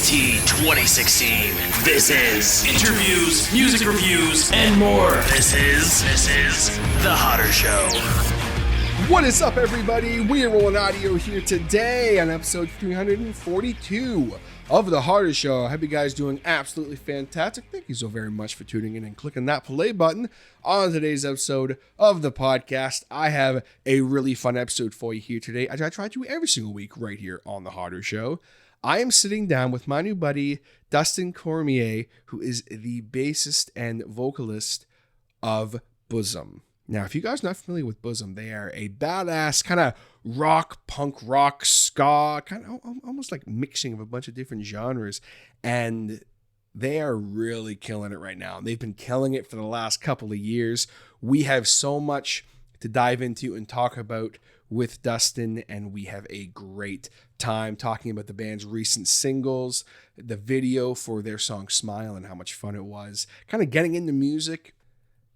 BST 2016. This is interviews, music reviews, and more. This is The Hotter Show. What is up, everybody? We are rolling audio here today on episode 342 of The Hotter Show. I hope you guys doing absolutely fantastic. Thank you so very much for tuning in and clicking that play button on today's episode of the podcast. I have a really fun episode for you here today. I try to do every single week right here on The Hotter Show. I am sitting down with my new buddy, Dustin Cormier, who is the bassist and vocalist of BUSM. Now, if you guys are not familiar with BUSM, they are a badass kind of rock, punk rock, ska, kind of almost like mixing of a bunch of different genres. And they are really killing it right now. They've been killing it for the last couple of years. We have so much to dive into and talk about with Dustin, and we have a great time talking about the band's recent singles, the video for their song Smile and how much fun it was, kind of getting into music,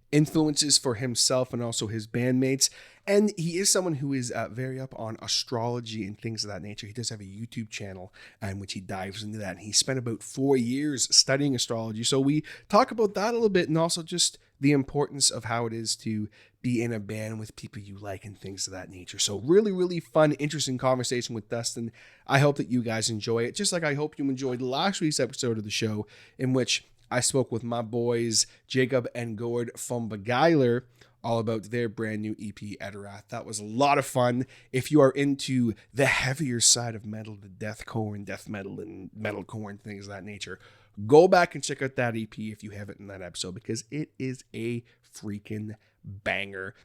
influences for himself and also his bandmates. And he is someone who is very up on astrology and things of that nature. He does have a YouTube channel in which he dives into that. And he spent about 4 years studying astrology. So we talk about that a little bit, and also just the importance of how it is to be in a band with people you like and things of that nature. So really, really fun, interesting conversation with Dustin. I hope that you guys enjoy it, just like I hope you enjoyed last week's episode of the show, in which I spoke with my boys, Jacob and Gord from Beguiler, all about their brand new EP, Eterath. That was a lot of fun. If you are into the heavier side of metal, the deathcore and death metal and metalcore and things of that nature, go back and check out that EP if you haven't in that episode, because it is a freaking banger.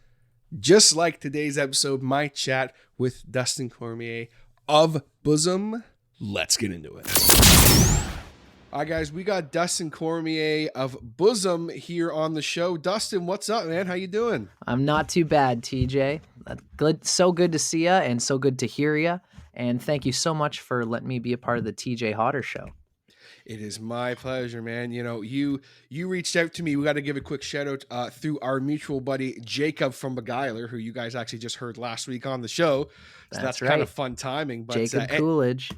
Just like today's episode, my chat with Dustin Cormier of BUSM. Let's get into it. All right, guys, we got Dustin Cormier of BUSM here on the show. Dustin, what's up, man? How you doing? I'm not too bad, TJ. Good, so good to see ya, and so good to hear ya. And thank you so much for letting me be a part of the TJ Hotter Show. It is my pleasure, man. You know, you reached out to me. We got to give a quick shout out through our mutual buddy Jacob from Beguiler, who you guys actually just heard last week on the show. So that's right. Kind of fun timing. But Jacob Coolidge.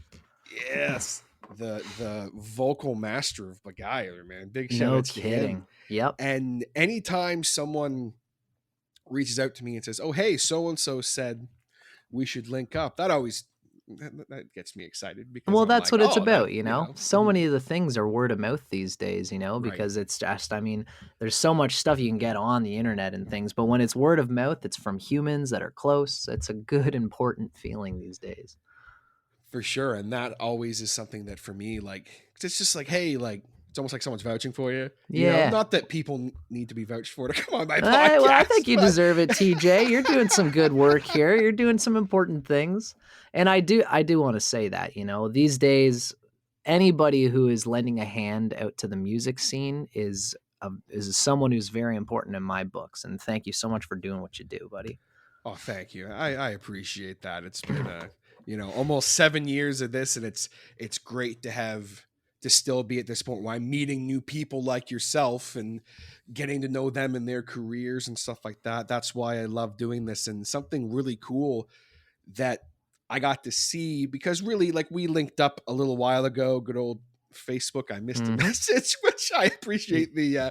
Yes. The vocal master of Beguiler, man. Big shout out to him. Yep. And anytime someone reaches out to me and says, "Oh, hey, so and so said we should link up," that gets me excited. Because well, that's like, what it's about, you know? So many of the things are word of mouth these days, you know, because It's just, I mean, there's so much stuff you can get on the internet and things, but when it's word of mouth, it's from humans that are close. It's a good, important feeling these days. For sure. And that always is something that for me, like, it's just like, hey, like, it's almost like someone's vouching for you. Yeah. You know, not that people need to be vouched for to come on my podcast. Well, I think you deserve it, TJ. You're doing some good work here. You're doing some important things. And I do want to say that, you know, these days, anybody who is lending a hand out to the music scene is someone who's very important in my books. And thank you so much for doing what you do, buddy. Oh, thank you. I appreciate that. It's been almost 7 years of this, and it's great to still be at this point where I'm meeting new people like yourself and getting to know them and their careers and stuff like that. That's why I love doing this. And something really cool that I got to see, because really, like, we linked up a little while ago, good old Facebook. I missed a message, which I appreciate the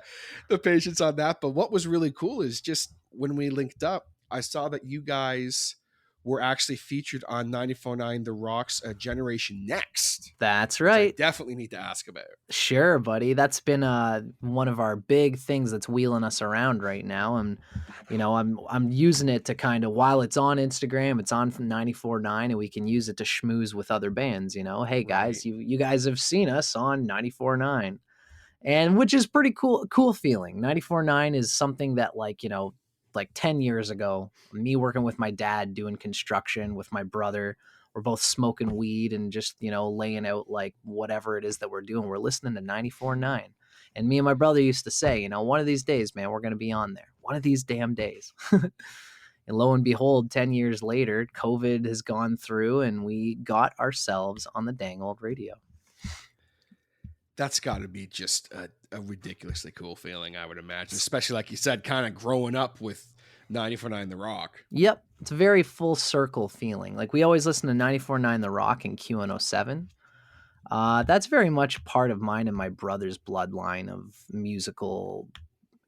patience on that. But what was really cool is just when we linked up, I saw that you guys were actually featured on 94.9 The Rock's Generation Next. That's right. I definitely need to ask about. Sure, buddy. That's been one of our big things that's wheeling us around right now. And, you know, I'm using it to kind of, while it's on Instagram, it's on 94.9, and we can use it to schmooze with other bands, you know. Hey, guys, you guys have seen us on 94.9. And which is pretty cool feeling. 94.9 is something that, like, you know, like 10 years ago, me working with my dad doing construction with my brother, we're both smoking weed and just, you know, laying out like whatever it is that we're doing. We're listening to 94.9. And me and my brother used to say, you know, one of these days, man, we're going to be on there. One of these damn days. And lo and behold, 10 years later, COVID has gone through and we got ourselves on the dang old radio. That's got to be just a ridiculously cool feeling, I would imagine, especially like you said, kind of growing up with 94.9 The Rock. Yep. It's a very full circle feeling. Like we always listen to 94.9 The Rock and Q107. That's very much part of mine and my brother's bloodline of musical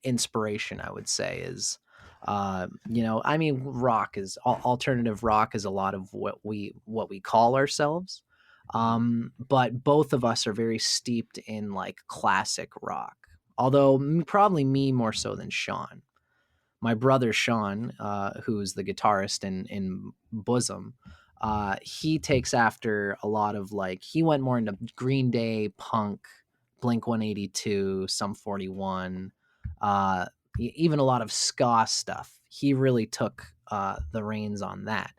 inspiration, I would say. Is I mean, rock is alternative rock is a lot of what we call ourselves. But both of us are very steeped in like classic rock, although probably me more so than Sean. My brother Sean, who's the guitarist in BUSM, he takes after a lot of like, he went more into Green Day, punk, Blink 182, Sum 41, even a lot of ska stuff. He really took the reins on that.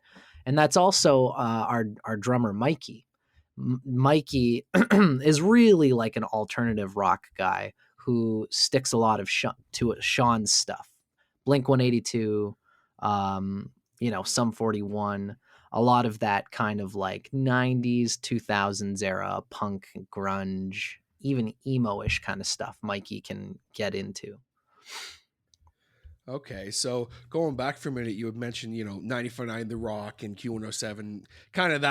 And that's also our drummer, Mikey. Mikey is really like an alternative rock guy who sticks a lot of to Sean's stuff. Blink 182, Sum 41, a lot of that kind of like 90s, 2000s era punk, grunge, even emo-ish kind of stuff Mikey can get into. Okay, so going back for a minute, you had mentioned 94.9 The Rock and Q107, kind of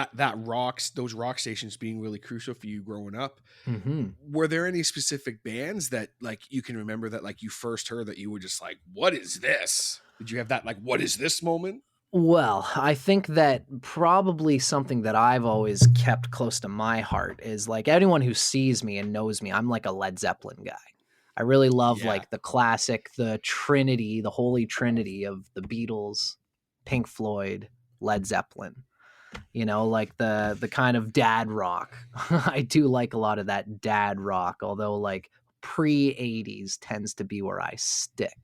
those rock stations being really crucial for you growing up. Mm-hmm. Were there any specific bands that like you can remember that like you first heard that you were just like, what is this? Did you have that like, what is this moment? Well, I think that probably something that I've always kept close to my heart is like anyone who sees me and knows me, I'm like a Led Zeppelin guy. I really love like the classic, the Trinity, the Holy Trinity of the Beatles, Pink Floyd, Led Zeppelin. Like the kind of dad rock. I do like a lot of that dad rock, although like pre-80s tends to be where I stick.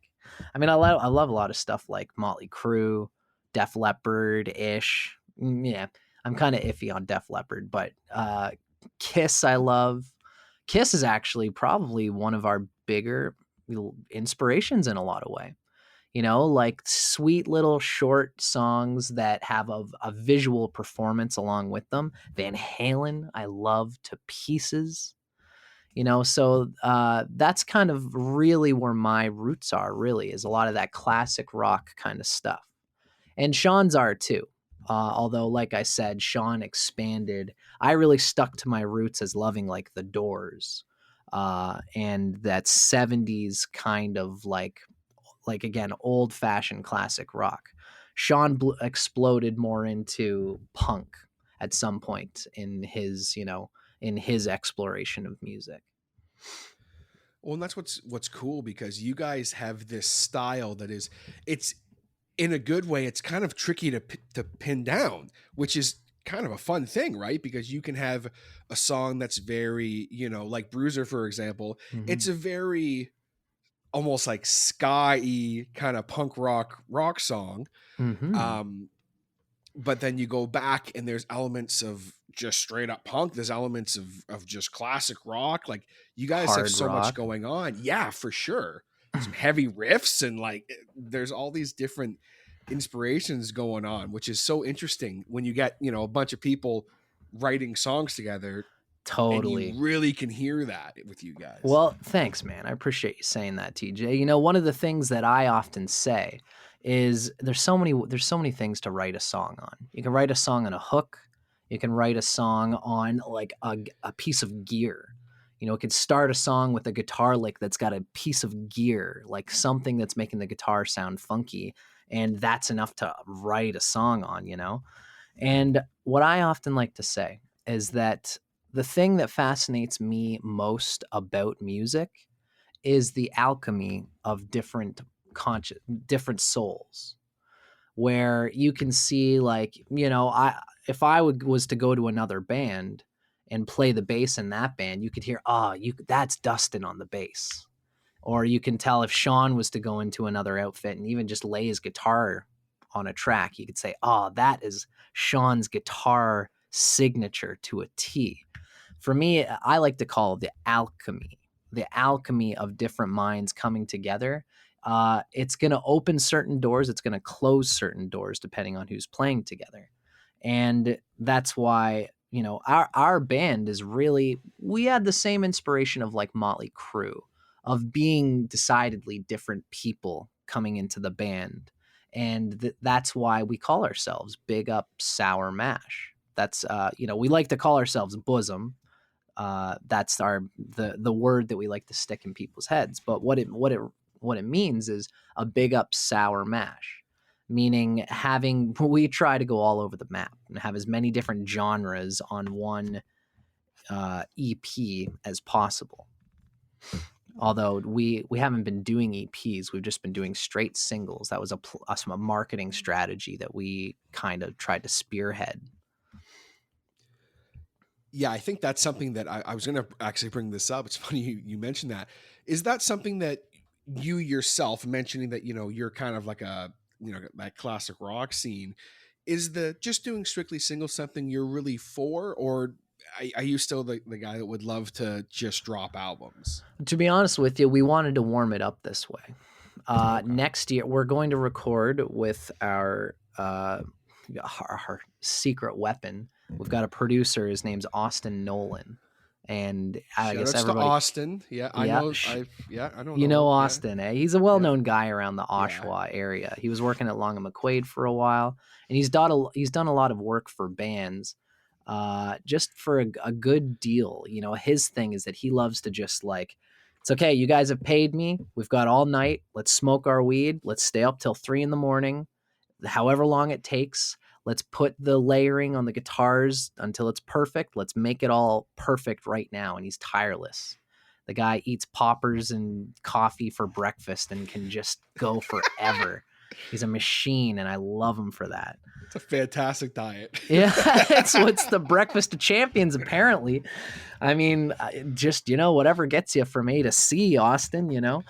I mean, I love a lot of stuff like Motley Crue, Def Leppard-ish. Yeah, I'm kind of iffy on Def Leppard, but Kiss I love. Kiss is actually probably one of our bigger inspirations in a lot of way. Like sweet little short songs that have a visual performance along with them. Van Halen, I love to pieces. So that's kind of really where my roots are, really, is a lot of that classic rock kind of stuff. And Sean's are too. Although, like I said, Sean expanded. I really stuck to my roots as loving like the Doors and that 70s kind of like again, old fashioned classic rock. Sean exploded more into punk at some point in his, in his exploration of music. Well, and that's what's cool, because you guys have this style that it's in a good way. It's kind of tricky to pin down, which is kind of a fun thing, right? Because you can have a song that's very, like Bruiser, for example. Mm-hmm. It's a very almost like ska-y kind of punk rock song. Mm-hmm. But then you go back and there's elements of just straight up punk. There's elements of just classic rock. Like you guys Hard have so rock. Much going on. Yeah, for sure. Some heavy riffs and like there's all these different inspirations going on, which is so interesting when you get, a bunch of people writing songs together. Totally. And you really can hear that with you guys. Well, thanks, man. I appreciate you saying that, TJ. One of the things that I often say is there's so many things to write a song on. You can write a song on a hook. You can write a song on like a piece of gear. It could start a song with a guitar lick that's got a piece of gear, like something that's making the guitar sound funky. And that's enough to write a song on, And what I often like to say is that the thing that fascinates me most about music is the alchemy of different souls, where you can see like, if I was to go to another band and play the bass in that band, you could hear, that's Dustin on the bass. Or you can tell if Sean was to go into another outfit and even just lay his guitar on a track, you could say, that is Sean's guitar signature to a T. For me, I like to call it the alchemy of different minds coming together. It's going to open certain doors. It's going to close certain doors depending on who's playing together. And that's why, our band is really, we had the same inspiration of like Motley Crue, of being decidedly different people coming into the band. And that's why we call ourselves Big Up Sour Mash. That's, we like to call ourselves BUSM. That's the word that we like to stick in people's heads. But what it means is a big up sour mash, meaning we try to go all over the map and have as many different genres on one EP as possible. Although we haven't been doing EPs, we've just been doing straight singles. That was a marketing strategy that we kind of tried to spearhead. Yeah, I think that's something that I was going to actually bring this up. It's funny you mentioned that. Is that something that you yourself, mentioning that, you're kind of like that classic rock scene, is the just doing strictly singles something you're really for, or are you still the guy that would love to just drop albums? To be honest with you, we wanted to warm it up this way. Okay. Next year, we're going to record with our secret weapon. We've got a producer. His name's Austin Nolan. And I guess everybody... to Austin. Yeah, I know. I don't know. You know Austin, eh? He's a well-known guy around the Oshawa area. He was working at Long and McQuaid for a while, and he's done a lot of work for bands, just for a good deal. His thing is that he loves to just like, it's okay, you guys have paid me. We've got all night. Let's smoke our weed. Let's stay up till 3 a.m, however long it takes. Let's put the layering on the guitars until it's perfect. Let's make it all perfect right now. And he's tireless. The guy eats poppers and coffee for breakfast and can just go forever. He's a machine, and I love him for that. It's a fantastic diet. Yeah, it's the breakfast of champions, apparently. I mean, just, whatever gets you from A to C, Austin,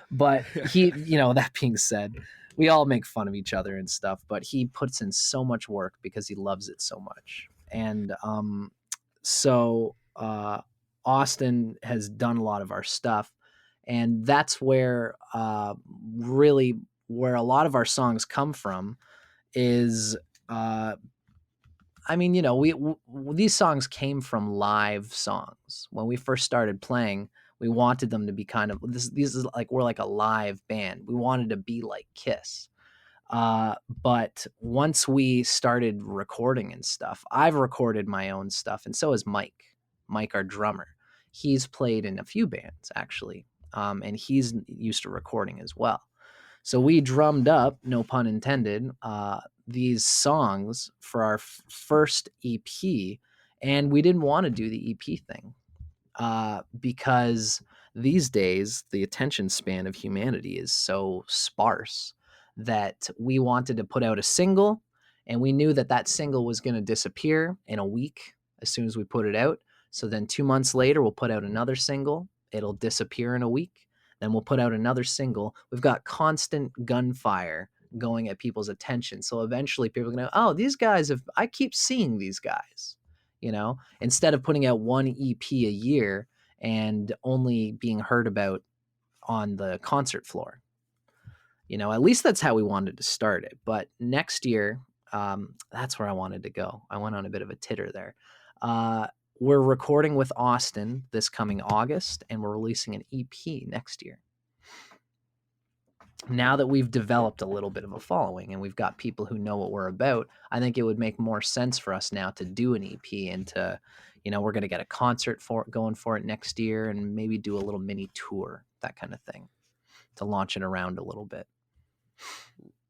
But he, that being said, we all make fun of each other and stuff, but he puts in so much work because he loves it so much. And so Austin has done a lot of our stuff, and that's where really where a lot of our songs come from is, these songs came from live songs. When we first started playing, we wanted them to be kind of these is like, we're like a live band. We wanted to be like Kiss. But once we started recording and stuff, I've recorded my own stuff, and so has Mike, our drummer. He's played in a few bands actually. And he's used to recording as well. So we drummed up, no pun intended, these songs for our first EP, and we didn't want to do the EP thing. Because these days the attention span of humanity is so sparse that we wanted to put out a single, and we knew that single was going to disappear in a week as soon as we put it out. So then 2 months later, we'll put out another single. It'll disappear in a week. Then we'll put out another single. We've got constant gunfire going at people's attention. So eventually people are going to, these guys I keep seeing these guys. Instead of putting out one EP a year and only being heard about on the concert floor. At least that's how we wanted to start it. But next year, that's where I wanted to go. I went on a bit of a titter there. We're recording with Austin this coming August, and we're releasing an EP next year. Now that we've developed a little bit of a following and we've got people who know what we're about, I think it would make more sense for us now to do an EP and to, we're going to get a concert going for it next year and maybe do a little mini tour, that kind of thing, to launch it around a little bit.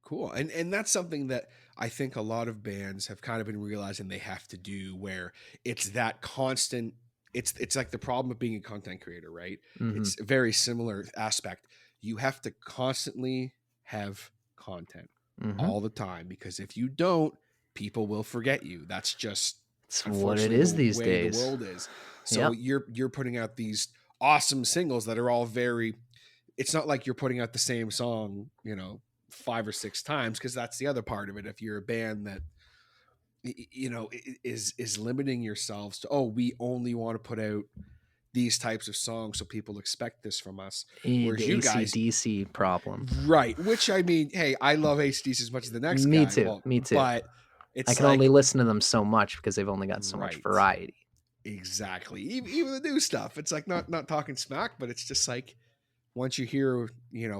Cool. And that's something that I think a lot of bands have kind of been realizing they have to do, where it's that constant, it's like the problem of being a content creator, right? Mm-hmm. It's a very similar aspect. You have to constantly have content all the time, because if you don't, people will forget you. That's just what it is these days. The world is. So you're putting out these awesome singles that are all it's not like you're putting out the same song, 5 or 6 times, because that's the other part of it. If you're a band that is limiting yourselves to, we only want to put out these types of songs, so people expect this from us. Whereas the you guys, AC/DC problem, right? Which, I mean, hey, I love AC/DC as much as the next guy. Me too. But I can only listen to them so much because they've only got so much variety. Exactly. Even the new stuff, it's like not talking smack, but it's just like, once you hear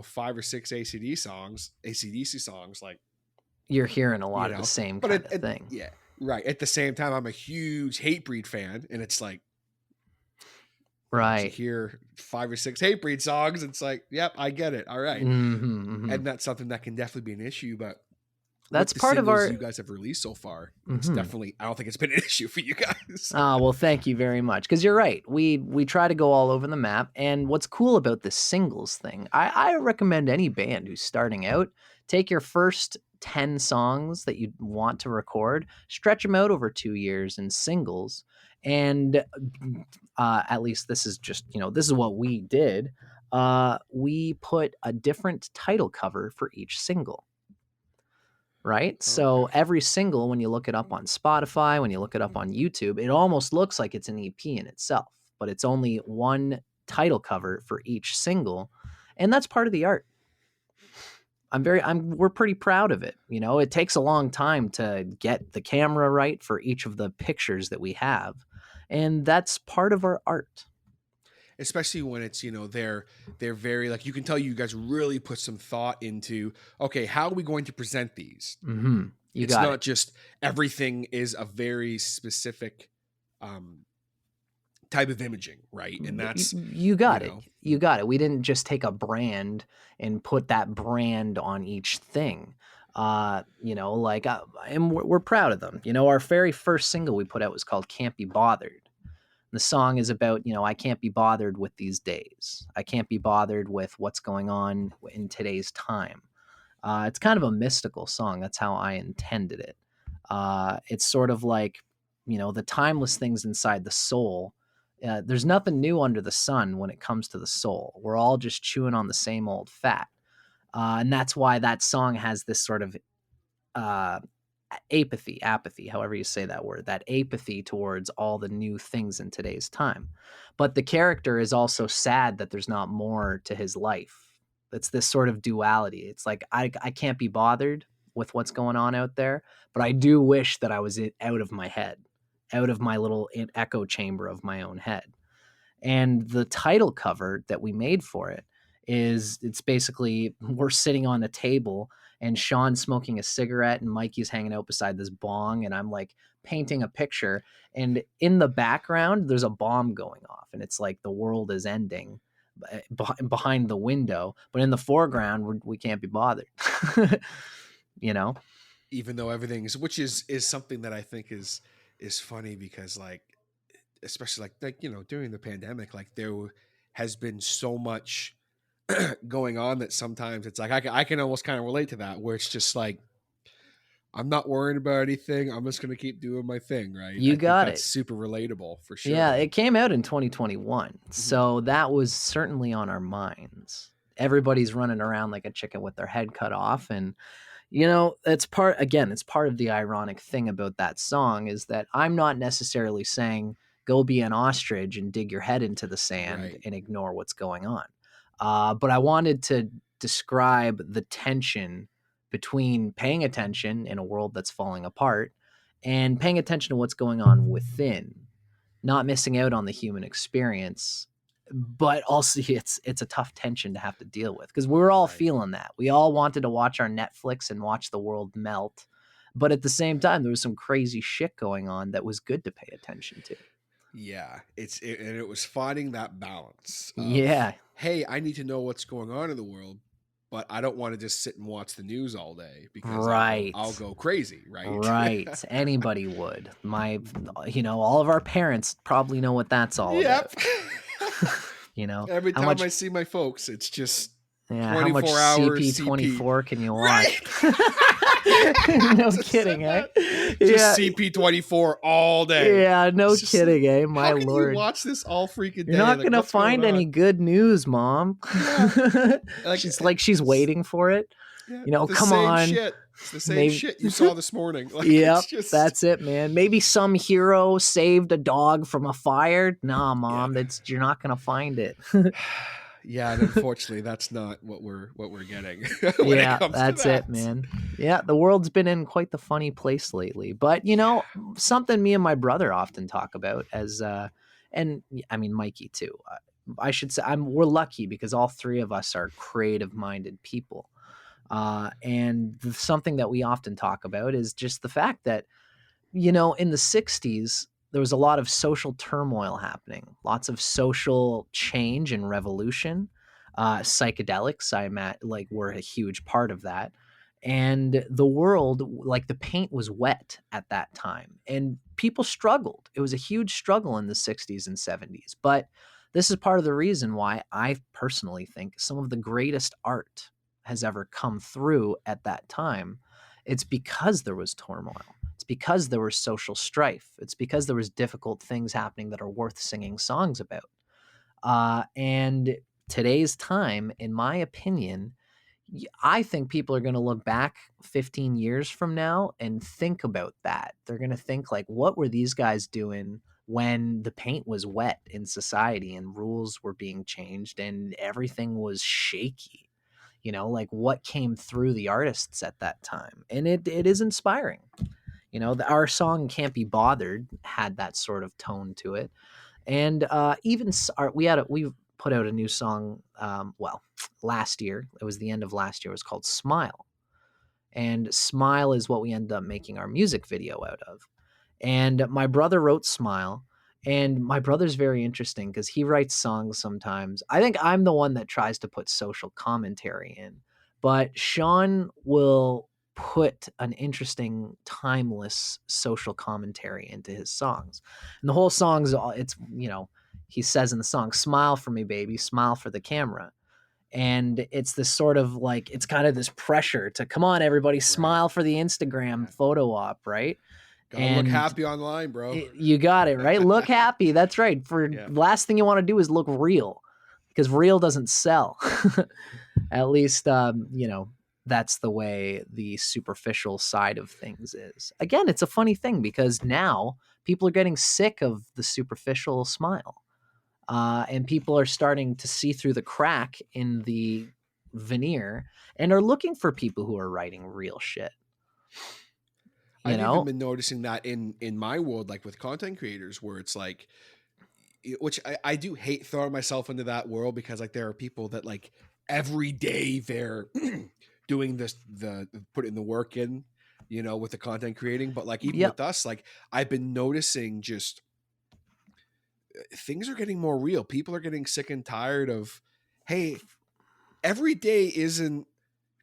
5 or 6 AC/DC songs, like, you're hearing a lot of the same kind of thing. Yeah, right. At the same time, I'm a huge Hatebreed fan, and it's like, Once you Right. hear 5 or 6 Hatebreed songs, it's like, yep, I get it. All right. And that's something that can definitely be an issue, but That's with the part of singles our. you guys have released so far, it's definitely, I don't think it's been an issue for you guys. Oh, well, thank you very much. Because you're right. We try to go all over the map. And what's cool about this singles thing, I recommend any band who's starting out, take your first 10 songs that you want to record, stretch them out over 2 years in singles. And at least this is just, this is what we did. We put a different title cover for each single. Right? So every single, when you look it up on Spotify, when you look it up on YouTube, it almost looks like it's an EP in itself, but it's only one title cover for each single. And that's part of the art. We're pretty proud of it. It takes a long time to get the camera right for each of the pictures that we have. And that's part of our art. Especially when it's, they're very, like, you can tell you guys really put some thought into, okay, how are we going to present these? It's not just everything is a very specific type of imaging, right? And that's you got it. You got it. We didn't just take a brand and put that brand on each thing. And we're proud of them. Our very first single we put out was called Can't Be Bothered. The song is about, I can't be bothered with these days. I can't be bothered with what's going on in today's time. It's kind of a mystical song. That's how I intended it. It's sort of like, the timeless things inside the soul. There's nothing new under the sun when it comes to the soul. We're all just chewing on the same old fat. And that's why that song has this sort of apathy, however you say that word, that apathy towards all the new things in today's time. But the character is also sad that there's not more to his life. It's this sort of duality. It's like, I can't be bothered with what's going on out there, but I do wish that I was out of my head, out of my little echo chamber of my own head. And the title cover that we made for it it's basically, we're sitting on a table and Sean's smoking a cigarette and Mikey's hanging out beside this bong, and I'm like painting a picture, and in the background there's a bomb going off and it's like the world is ending behind the window, but in the foreground we can't be bothered. Even though everything's, which is something that I think is funny, because like, especially like during the pandemic, like there has been so much going on that sometimes it's like I can almost kind of relate to that, where it's just like, I'm not worrying about anything, I'm just gonna keep doing my thing, right? You got it. That's super relatable for sure. Yeah, it came out in 2021, so that was certainly on our minds. Everybody's running around like a chicken with their head cut off, and it's part of the ironic thing about that song is that I'm not necessarily saying go be an ostrich and dig your head into the sand and ignore what's going on. But I wanted to describe the tension between paying attention in a world that's falling apart and paying attention to what's going on within, not missing out on the human experience. But also it's a tough tension to have to deal with, because we're all feeling that. We all wanted to watch our Netflix and watch the world melt. But at the same time, there was some crazy shit going on that was good to pay attention to. Yeah, and it was finding that balance. Hey, I need to know what's going on in the world, but I don't want to just sit and watch the news all day, because I'll go crazy, right? Right. Anybody would. All of our parents probably know what that's all about. Every time I see my folks, it's just 24 how much hours CP24 can you watch? No kidding, eh? Just CP24 all day. Yeah, no kidding, eh? My how can lord, you watch this all freaking day? You're not gonna find any good news, Mom. Yeah. She's waiting for it. Yeah, come on. It's the same shit you saw this morning. That's it, man. Maybe some hero saved a dog from a fire. Nah, Mom, you're not gonna find it. Yeah, and unfortunately, that's not what we're getting. That's it, man. Yeah, the world's been in quite the funny place lately. But something me and my brother often talk about and I mean Mikey too. I should say we're lucky because all three of us are creative-minded people, and something that we often talk about is just the fact that in the '60s there was a lot of social turmoil happening, lots of social change and revolution. Psychedelics, were a huge part of that. And the world, like the paint was wet at that time, and people struggled. It was a huge struggle in the 60s and 70s. But this is part of the reason why I personally think some of the greatest art has ever come through at that time. It's because there was turmoil. It's because there was social strife. It's because there was difficult things happening that are worth singing songs about. And today's time, in my opinion, I think people are going to look back 15 years from now and think about that. They're going to think like, what were these guys doing when the paint was wet in society and rules were being changed and everything was shaky? Like what came through the artists at that time. And it is inspiring. Our song Can't Be Bothered had that sort of tone to it. And we put out a new song, last year. It was the end of last year. It was called Smile. And Smile is what we ended up making our music video out of. And my brother wrote Smile. And my brother's very interesting because he writes songs sometimes. I think I'm the one that tries to put social commentary in. But Sean will put an interesting, timeless social commentary into his songs. And the whole song's, he says in the song, smile for me, baby, smile for the camera. And it's this sort of like, it's kind of this pressure to, come on, everybody, smile for the Instagram photo op, right? Gotta look happy online, bro. You got it, right? Look happy. That's right. Last thing you want to do is look real, because real doesn't sell. At least, that's the way the superficial side of things is. Again, it's a funny thing because now people are getting sick of the superficial smile. And people are starting to see through the crack in the veneer and are looking for people who are writing real shit. I've even been noticing that in my world, like with content creators, where it's like, which I do hate throwing myself into that world, because like there are people that like every day they're doing putting the work in, with the content creating. But like even with us, like I've been noticing just things are getting more real. People are getting sick and tired of, hey, every day isn't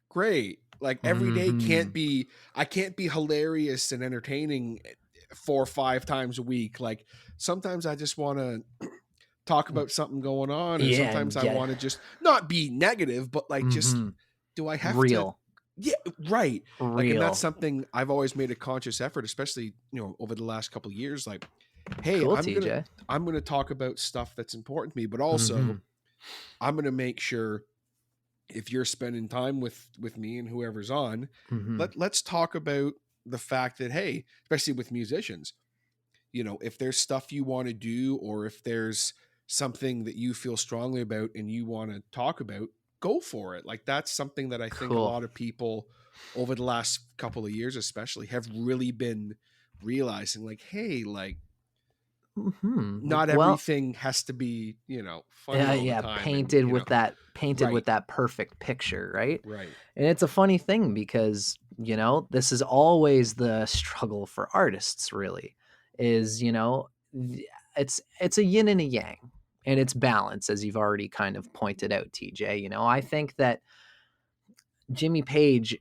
great. Like every day I can't be hilarious and entertaining 4 or 5 times a week. Like sometimes I just want to talk about something going on. And sometimes I want to just not be negative, but like, just, do I have real? Yeah, right. Real. Like, and that's something I've always made a conscious effort, especially, over the last couple of years. Like, hey, cool, I'm going to talk about stuff that's important to me, but also I'm going to make sure, if you're spending time with me and whoever's on, let's talk about the fact that, hey, especially with musicians, if there's stuff you want to do, or if there's something that you feel strongly about and you want to talk about, go for it. Like that's something that I think a lot of people over the last couple of years, especially, have really been realizing, like, hey, like, not everything has to be, funny all the time, painted with that perfect picture, right? Right. And it's a funny thing because, this is always the struggle for artists, really, is, it's a yin and a yang, and it's balance, as you've already kind of pointed out, TJ. I think that Jimmy Page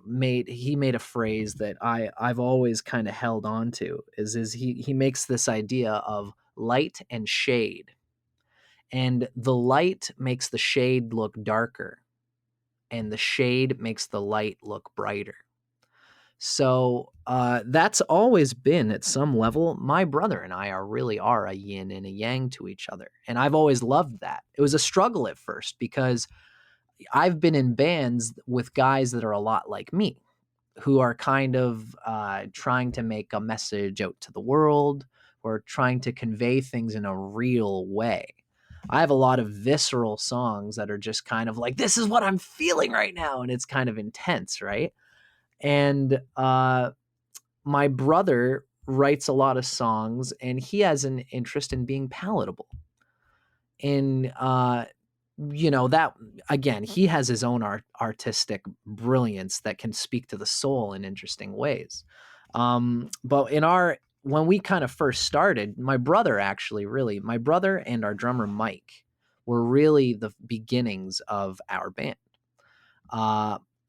made a phrase that I've always kind of held on to, is he makes this idea of light and shade, and the light makes the shade look darker, and the shade makes the light look brighter. So that's always been, at some level, my brother and I are a yin and a yang to each other, and I've always loved that. It was a struggle at first because I've been in bands with guys that are a lot like me, who are kind of trying to make a message out to the world, or trying to convey things in a real way. I have a lot of visceral songs that are just kind of like, this is what I'm feeling right now. And it's kind of intense, right? And my brother writes a lot of songs, and he has an interest in being palatable. And that, again, he has his own artistic brilliance that can speak to the soul in interesting ways. But in our when we kind of first started, my brother and our drummer Mike were really the beginnings of our band.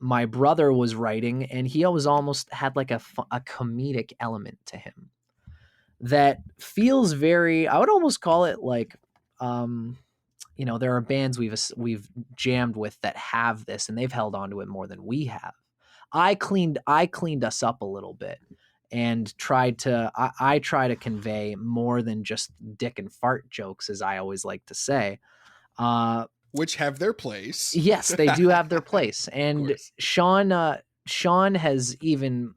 My brother was writing, and he always almost had like a comedic element to him that feels very, I would almost call it like, there are bands we've jammed with that have this, and they've held on to it more than we have. I cleaned us up a little bit and I try to convey more than just dick and fart jokes, as I always like to say. Which have their place. Yes, they do have their place. And Sean has even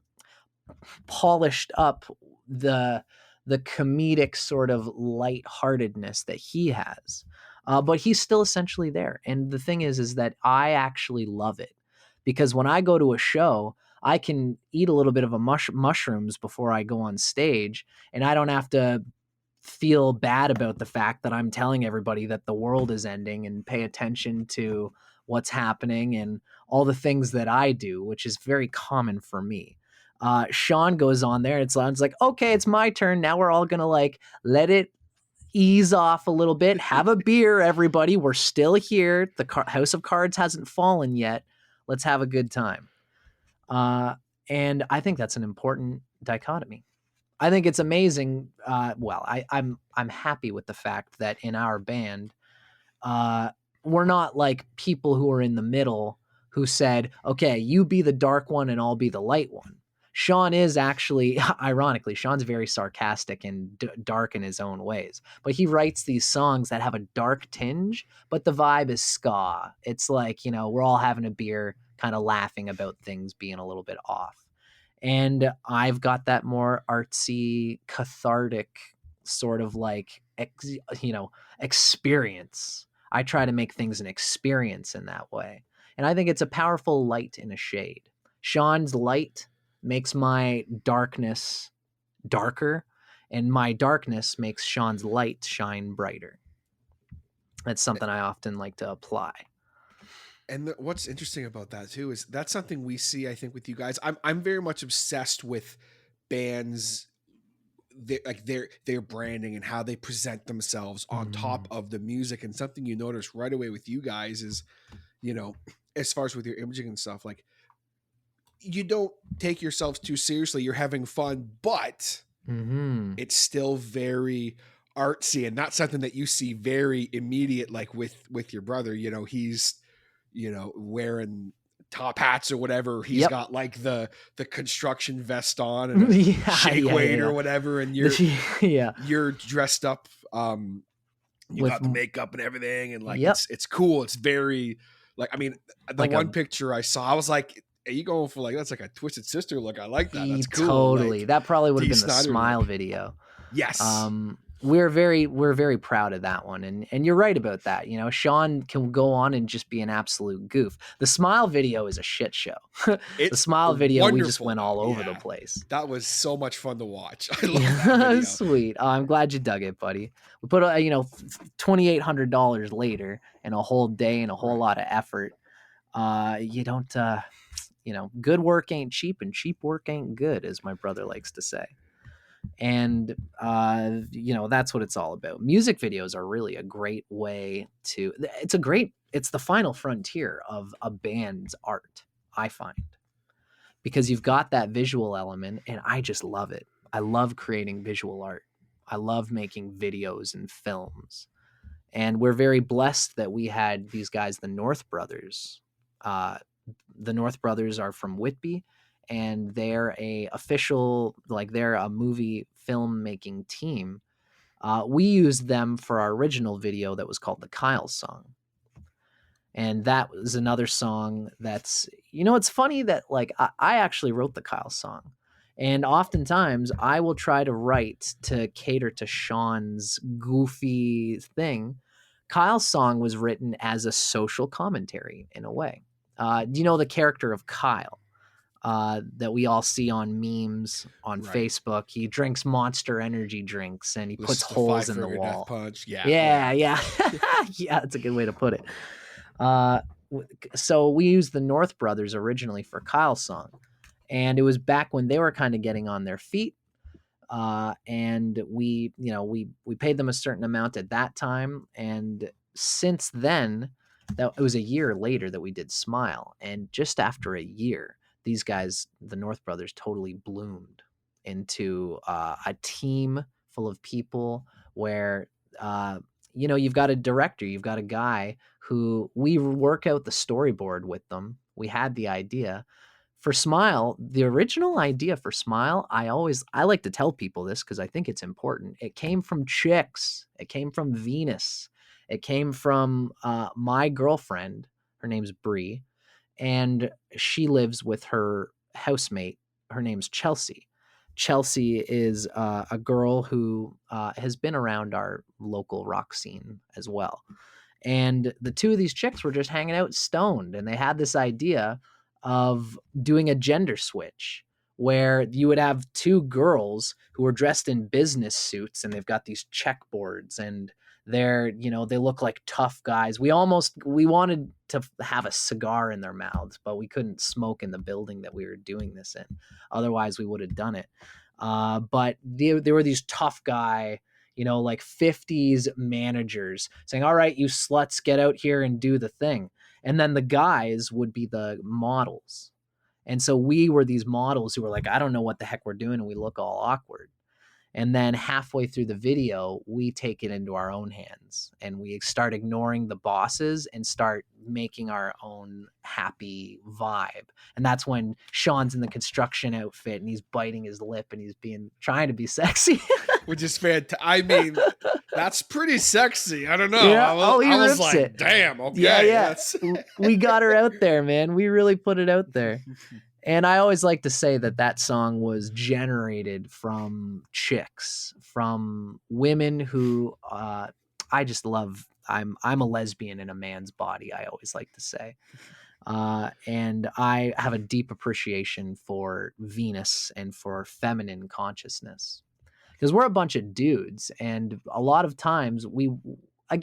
polished up the comedic sort of lightheartedness that he has. But he's still essentially there. And the thing is that I actually love it, because when I go to a show, I can eat a little bit of a mushrooms before I go on stage, and I don't have to feel bad about the fact that I'm telling everybody that the world is ending and pay attention to what's happening and all the things that I do, which is very common for me. Sean goes on there, and it's like, okay, it's my turn. Now we're all going to like let it ease off a little bit. Have a beer, everybody. We're still here. The House of Cards hasn't fallen yet. Let's have a good time. And I think that's an important dichotomy. I think it's amazing. I'm happy with the fact that in our band, we're not like people who are in the middle who said, okay, you be the dark one and I'll be the light one. Sean is actually, ironically, Sean's very sarcastic and dark in his own ways, but he writes these songs that have a dark tinge, but the vibe is ska. It's like, we're all having a beer, kind of laughing about things being a little bit off. And I've got that more artsy, cathartic sort of like, experience. I try to make things an experience in that way. And I think it's a powerful light in a shade. Sean's light makes my darkness darker, and my darkness makes Sean's light shine brighter. That's something I often like to apply. And what's interesting about that too is that's something we see, I think, with you guys. I'm very much obsessed with bands, their branding and how they present themselves on top of the music. And something you notice right away with you guys is, as far as with your imaging and stuff, like you don't take yourselves too seriously. You're having fun, but it's still very artsy, and that's something that you see very immediate, like with your brother. He's wearing top hats or whatever. He's got like the construction vest on and a shake weight or whatever, and you're dressed up. You got the makeup and everything, and like it's cool. It's very like, I mean, the one picture I saw, I was like, are you going for like, that's like a Twisted Sister look? I like that. That's cool. Totally. Like, that probably would have been the Smile video. Yes. We're very proud of that one. And you're right about that. Sean can go on and just be an absolute goof. The Smile video is a shit show. The Smile video, wonderful. We just went all over the place. That was so much fun to watch. I love that video. Sweet. I'm glad you dug it, buddy. We put $2,800 later and a whole day and a whole lot of effort. You don't, good work ain't cheap and cheap work ain't good, as my brother likes to say. And, that's what it's all about. Music videos are really a great way to, it's the final frontier of a band's art, I find, because you've got that visual element, and I just love it. I love creating visual art. I love making videos and films. And we're very blessed that we had these guys, the North Brothers. The North Brothers are from Whitby, and they're they're a movie filmmaking team. We used them for our original video that was called the Kyle song. And that was another song that's, it's funny that like I actually wrote the Kyle song. And oftentimes I will try to write to cater to Sean's goofy thing. Kyle's song was written as a social commentary in a way. Do you know the character of Kyle that we all see on memes on Facebook? He drinks Monster Energy drinks and he puts holes in the wall. Punch. Yeah. Yeah. That's a good way to put it. So we used the North Brothers originally for Kyle's song, and it was back when they were kind of getting on their feet. And we paid them a certain amount at that time. And since then, that it was a year later that we did Smile. And just after a year, these guys, the North Brothers, totally bloomed into a team full of people where, you've got a director, you've got a guy who we work out the storyboard with them. We had the idea for Smile, the original idea for Smile. I like to tell people this because I think it's important. It came from chicks. It came from Venus. It came from my girlfriend. Her name's Bree, and she lives with her housemate. Her name's Chelsea. Chelsea is a girl who has been around our local rock scene as well. And the two of these chicks were just hanging out stoned, and they had this idea of doing a gender switch where you would have two girls who are dressed in business suits, and they've got these checkboards, and they look like tough guys. We wanted to have a cigar in their mouths, but we couldn't smoke in the building that we were doing this in. Otherwise we would have done it. But they were these tough guy, like 50s managers saying, all right, you sluts, get out here and do the thing. And then the guys would be the models. And so we were these models who were like, I don't know what the heck we're doing. And we look all awkward. And then halfway through the video, we take it into our own hands and we start ignoring the bosses and start making our own happy vibe. And that's when Sean's in the construction outfit and he's biting his lip and he's trying to be sexy. Which is fantastic. I mean, that's pretty sexy. I don't know. Yeah. I was like, it. Damn. Okay. Yeah. We got her out there, man. We really put it out there. And I always like to say that song was generated from chicks, from women who I just love. I'm a lesbian in a man's body, I always like to say. And I have a deep appreciation for Venus and for feminine consciousness. Because we're a bunch of dudes. And a lot of times I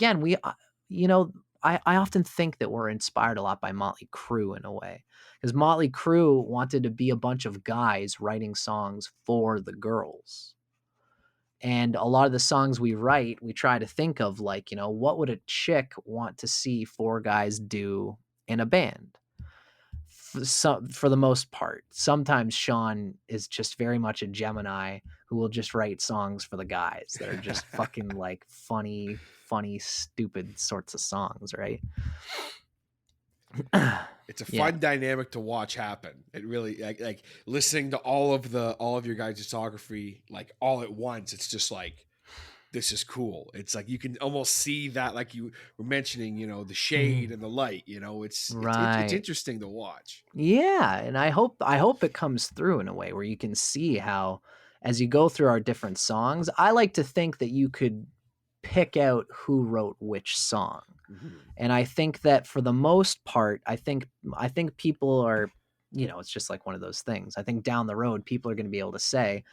often think that we're inspired a lot by Motley Crue in a way. Because Motley Crue wanted to be a bunch of guys writing songs for the girls. And a lot of the songs we write, we try to think of like, what would a chick want to see four guys do in a band? For the most part. Sometimes Sean is just very much a Gemini who will just write songs for the guys that are just fucking like funny, stupid sorts of songs, right? It's a fun dynamic to watch happen. It really like listening to all of your guys' discography like all at once. It's just like, this is cool. It's like you can almost see that, like you were mentioning, the shade and the light. It's interesting to watch. Yeah, and I hope it comes through in a way where you can see how, as you go through our different songs, I like to think that you could pick out who wrote which song. Mm-hmm. And I think that for the most part, I think people are, it's just like one of those things. I think down the road, people are going to be able to say,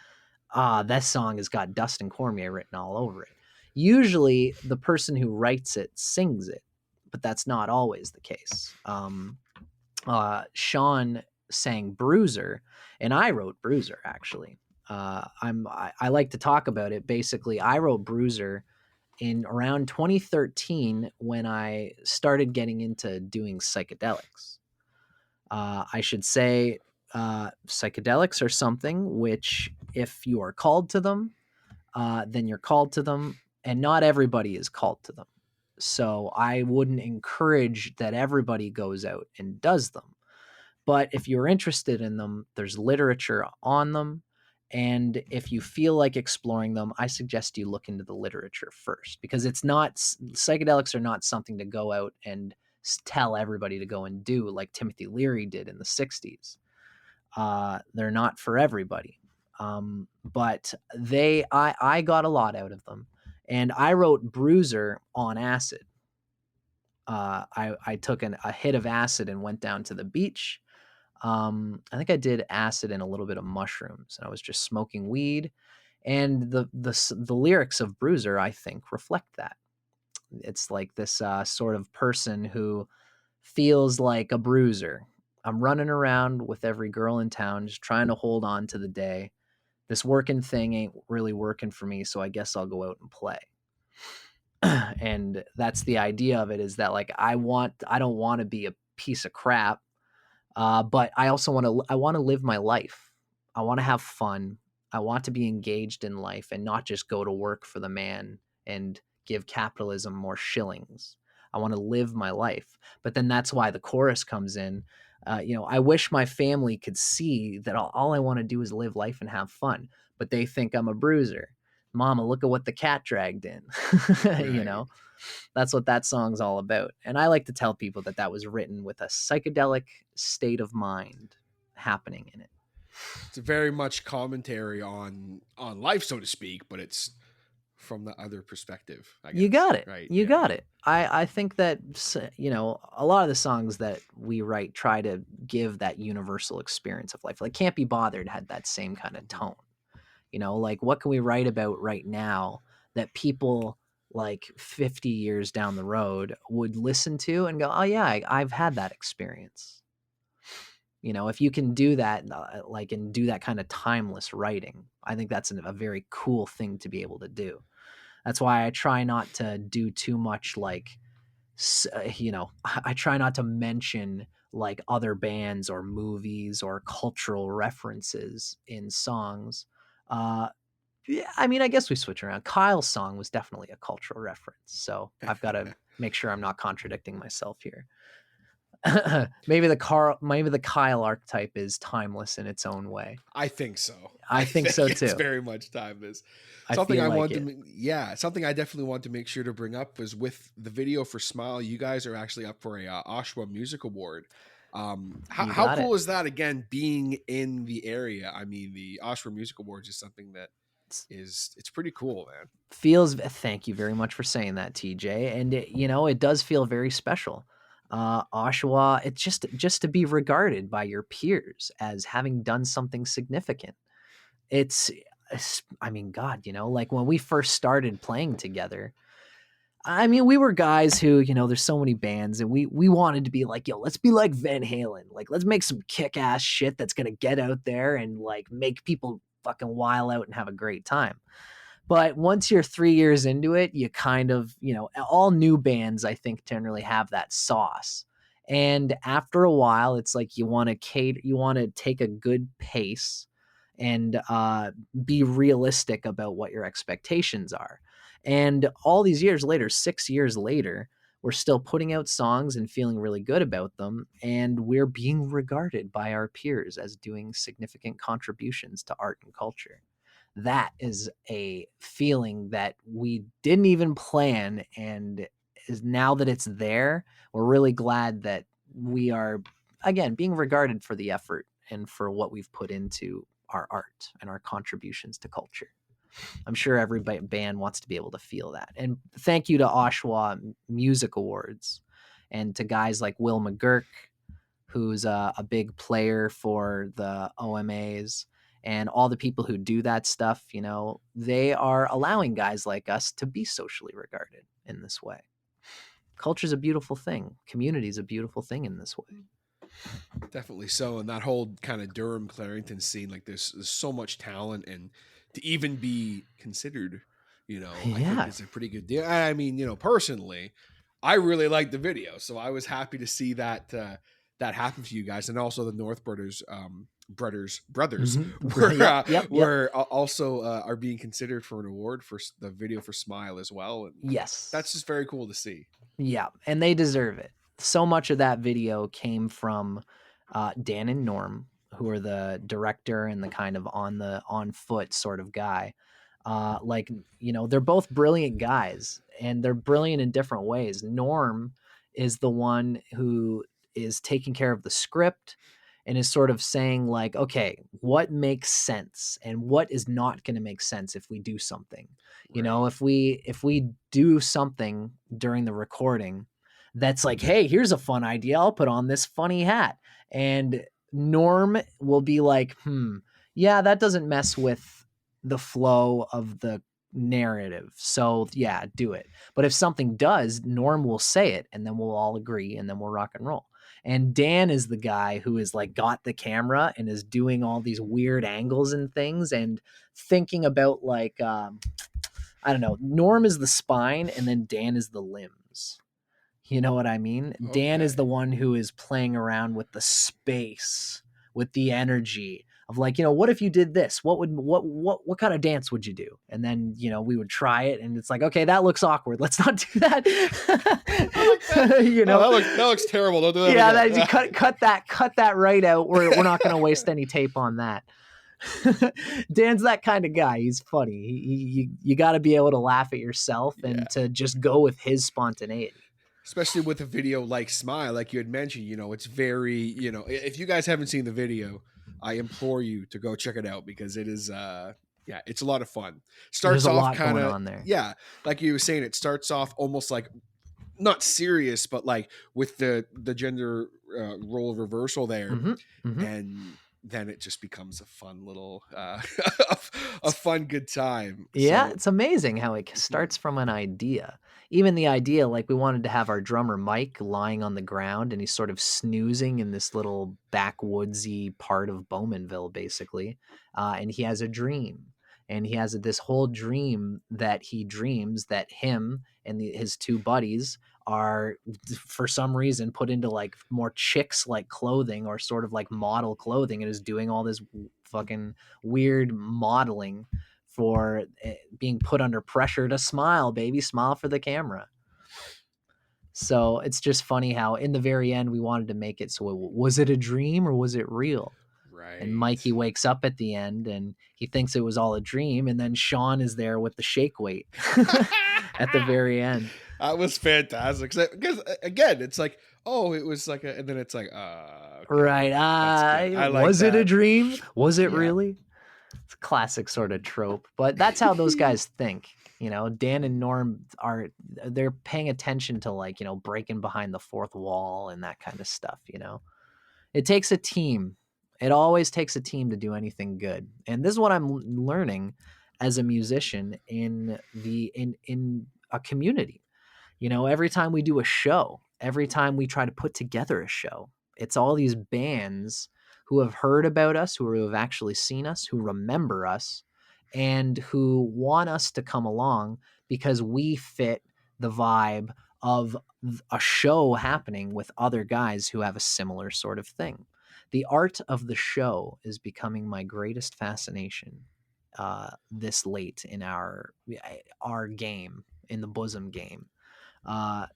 that song has got Dustin Cormier written all over it. Usually the person who writes it sings it, but that's not always the case. Sean sang Bruiser and I wrote Bruiser actually. I like to talk about it. Basically, I wrote Bruiser in around 2013 when I started getting into doing psychedelics. I should say psychedelics are something which, if you are called to them, then you're called to them, and not everybody is called to them. So I wouldn't encourage that everybody goes out and does them. But if you're interested in them, there's literature on them. And if you feel like exploring them, I suggest you look into the literature first, because psychedelics are not something to go out and tell everybody to go and do like Timothy Leary did in the 60s. They're not for everybody. But I got a lot out of them, and I wrote Bruiser on acid. I took a hit of acid and went down to the beach. I think I did acid and a little bit of mushrooms, and I was just smoking weed. And the lyrics of Bruiser, I think, reflect that. It's like this sort of person who feels like a bruiser. I'm running around with every girl in town, just trying to hold on to the day this working thing ain't really working for me, so I guess I'll go out and play. And that's the idea of it, is that like I don't want to be a piece of crap, but I also want to live my life. I want to have fun. I want to be engaged in life and not just go to work for the man and give capitalism more shillings. I want to live my life. But then that's why the chorus comes in. I wish my family could see that all I want to do is live life and have fun, but they think I'm a bruiser. Mama, look at what the cat dragged in. Right. That's what that song's all about. And I like to tell people that was written with a psychedelic state of mind happening in it. It's very much commentary on life, so to speak, but it's from the other perspective, I guess. You got it. Right. You got it. I think that, a lot of the songs that we write try to give that universal experience of life. Like Can't Be Bothered had that same kind of tone. Like what can we write about right now that people like 50 years down the road would listen to and go, oh yeah, I've had that experience. If you can do that, and do that kind of timeless writing, I think that's a very cool thing to be able to do. That's why I try not to do too much I try not to mention like other bands or movies or cultural references in songs. Yeah, I mean, I guess we switch around. Kyle's song was definitely a cultural reference, so I've got to make sure I'm not contradicting myself here. maybe the Kyle archetype is timeless in its own way. I think so. I think so too. It's very much timeless. Something I definitely want to make sure to bring up is with the video for Smile. You guys are actually up for a Oshawa Music Award. How cool is that? Again, being in the area. I mean, the Oshawa Music Awards is something that it's pretty cool, man. Thank you very much for saying that, TJ. And it does feel very special. Oshawa, it's just to be regarded by your peers as having done something significant. I mean, God, like when we first started playing together, I mean, we were guys who, there's so many bands and we wanted to be like, yo, let's be like Van Halen. Like, let's make some kick-ass shit that's going to get out there and like make people fucking while out and have a great time. But once you're 3 years into it, you kind of, all new bands, I think, generally have that sauce. And after a while, it's like you want to take a good pace and be realistic about what your expectations are. And all these years later, 6 years later, we're still putting out songs and feeling really good about them. And we're being regarded by our peers as doing significant contributions to art and culture. That is a feeling that we didn't even plan. And is now that it's there, we're really glad that we are, again, being regarded for the effort and for what we've put into our art and our contributions to culture. I'm sure every band wants to be able to feel that. And thank you to Oshawa Music Awards and to guys like Will McGurk, who's a big player for the OMAs, and all the people who do that stuff. They are allowing guys like us to be socially regarded in this way. Culture's a beautiful thing. Community is a beautiful thing in this way. Definitely so. And that whole kind of Durham Clarington scene, like there's so much talent, and to even be considered, I think it's a pretty good deal. I mean, personally, I really liked the video, so I was happy to see that that happen for you guys. And also the North Brothers Mm-hmm. were also are being considered for an award for the video for Smile as well. And yes, that's just very cool to see. Yeah, and they deserve it. So much of that video came from Dan and Norm, who are the director and the kind of on foot sort of guy. They're both brilliant guys, and they're brilliant in different ways. Norm is the one who is taking care of the script and is sort of saying like, okay, what makes sense and what is not going to make sense if we do something. Right. If we do something during the recording that's like, hey, here's a fun idea, I'll put on this funny hat. And Norm will be like, yeah, that doesn't mess with the flow of the narrative. So yeah, do it. But if something does, Norm will say it, and then we'll all agree, and then we'll rock and roll. And Dan is the guy who is like got the camera and is doing all these weird angles and things and thinking about like I don't know. Norm is the spine, and then Dan is the limbs. You know what I mean? Okay. Dan is the one who is playing around with the space, with the energy of like, you know, what if you did this? What kind of dance would you do? And then, you know, we would try it, and it's like, okay, that looks awkward. Let's not do that. You know, that looks terrible. Don't do that. Yeah, again. cut that right out. We're not going to waste any tape on that. Dan's that kind of guy. He's funny. You got to be able to laugh at yourself and to just go with his spontaneity. Especially with a video like Smile, like you had mentioned, you know, it's very, you know, if you guys haven't seen the video, I implore you to go check it out because it is, it's a lot of fun. Starts off kind of on there. Yeah. Like you were saying, it starts off almost like not serious, but like with the gender role reversal there. And then it just becomes a fun little, a fun, good time. Yeah. So, it's amazing how it starts from an idea. Even the idea, like we wanted to have our drummer Mike lying on the ground and he's sort of snoozing in this little backwoodsy part of Bowmanville, basically. And he has a dream. And he has this whole dream that he dreams that him and his two buddies are, for some reason, put into like more chicks like clothing or sort of like model clothing, and is doing all this fucking weird modeling for being put under pressure to smile, baby, smile for the camera. So it's just funny how in the very end we wanted to make it so was it a dream or was it real? Right. And Mikey wakes up at the end and he thinks it was all a dream, and then Sean is there with the shake weight at the very end. That was fantastic because again, it's like, oh, it was like and then it's like, okay, right. Was it a dream? Was it really? It's a classic sort of trope, but that's how those guys think. You know, Dan and Norm they're paying attention to like, you know, breaking behind the fourth wall and that kind of stuff. You know, it takes a team. It always takes a team to do anything good. And this is what I'm learning as a musician in a community. You know, every time we do a show, every time we try to put together a show, it's all these bands who have heard about us, who have actually seen us, who remember us, and who want us to come along because we fit the vibe of a show happening with other guys who have a similar sort of thing. The art of the show is becoming my greatest fascination this late in our game, in the BUSM game,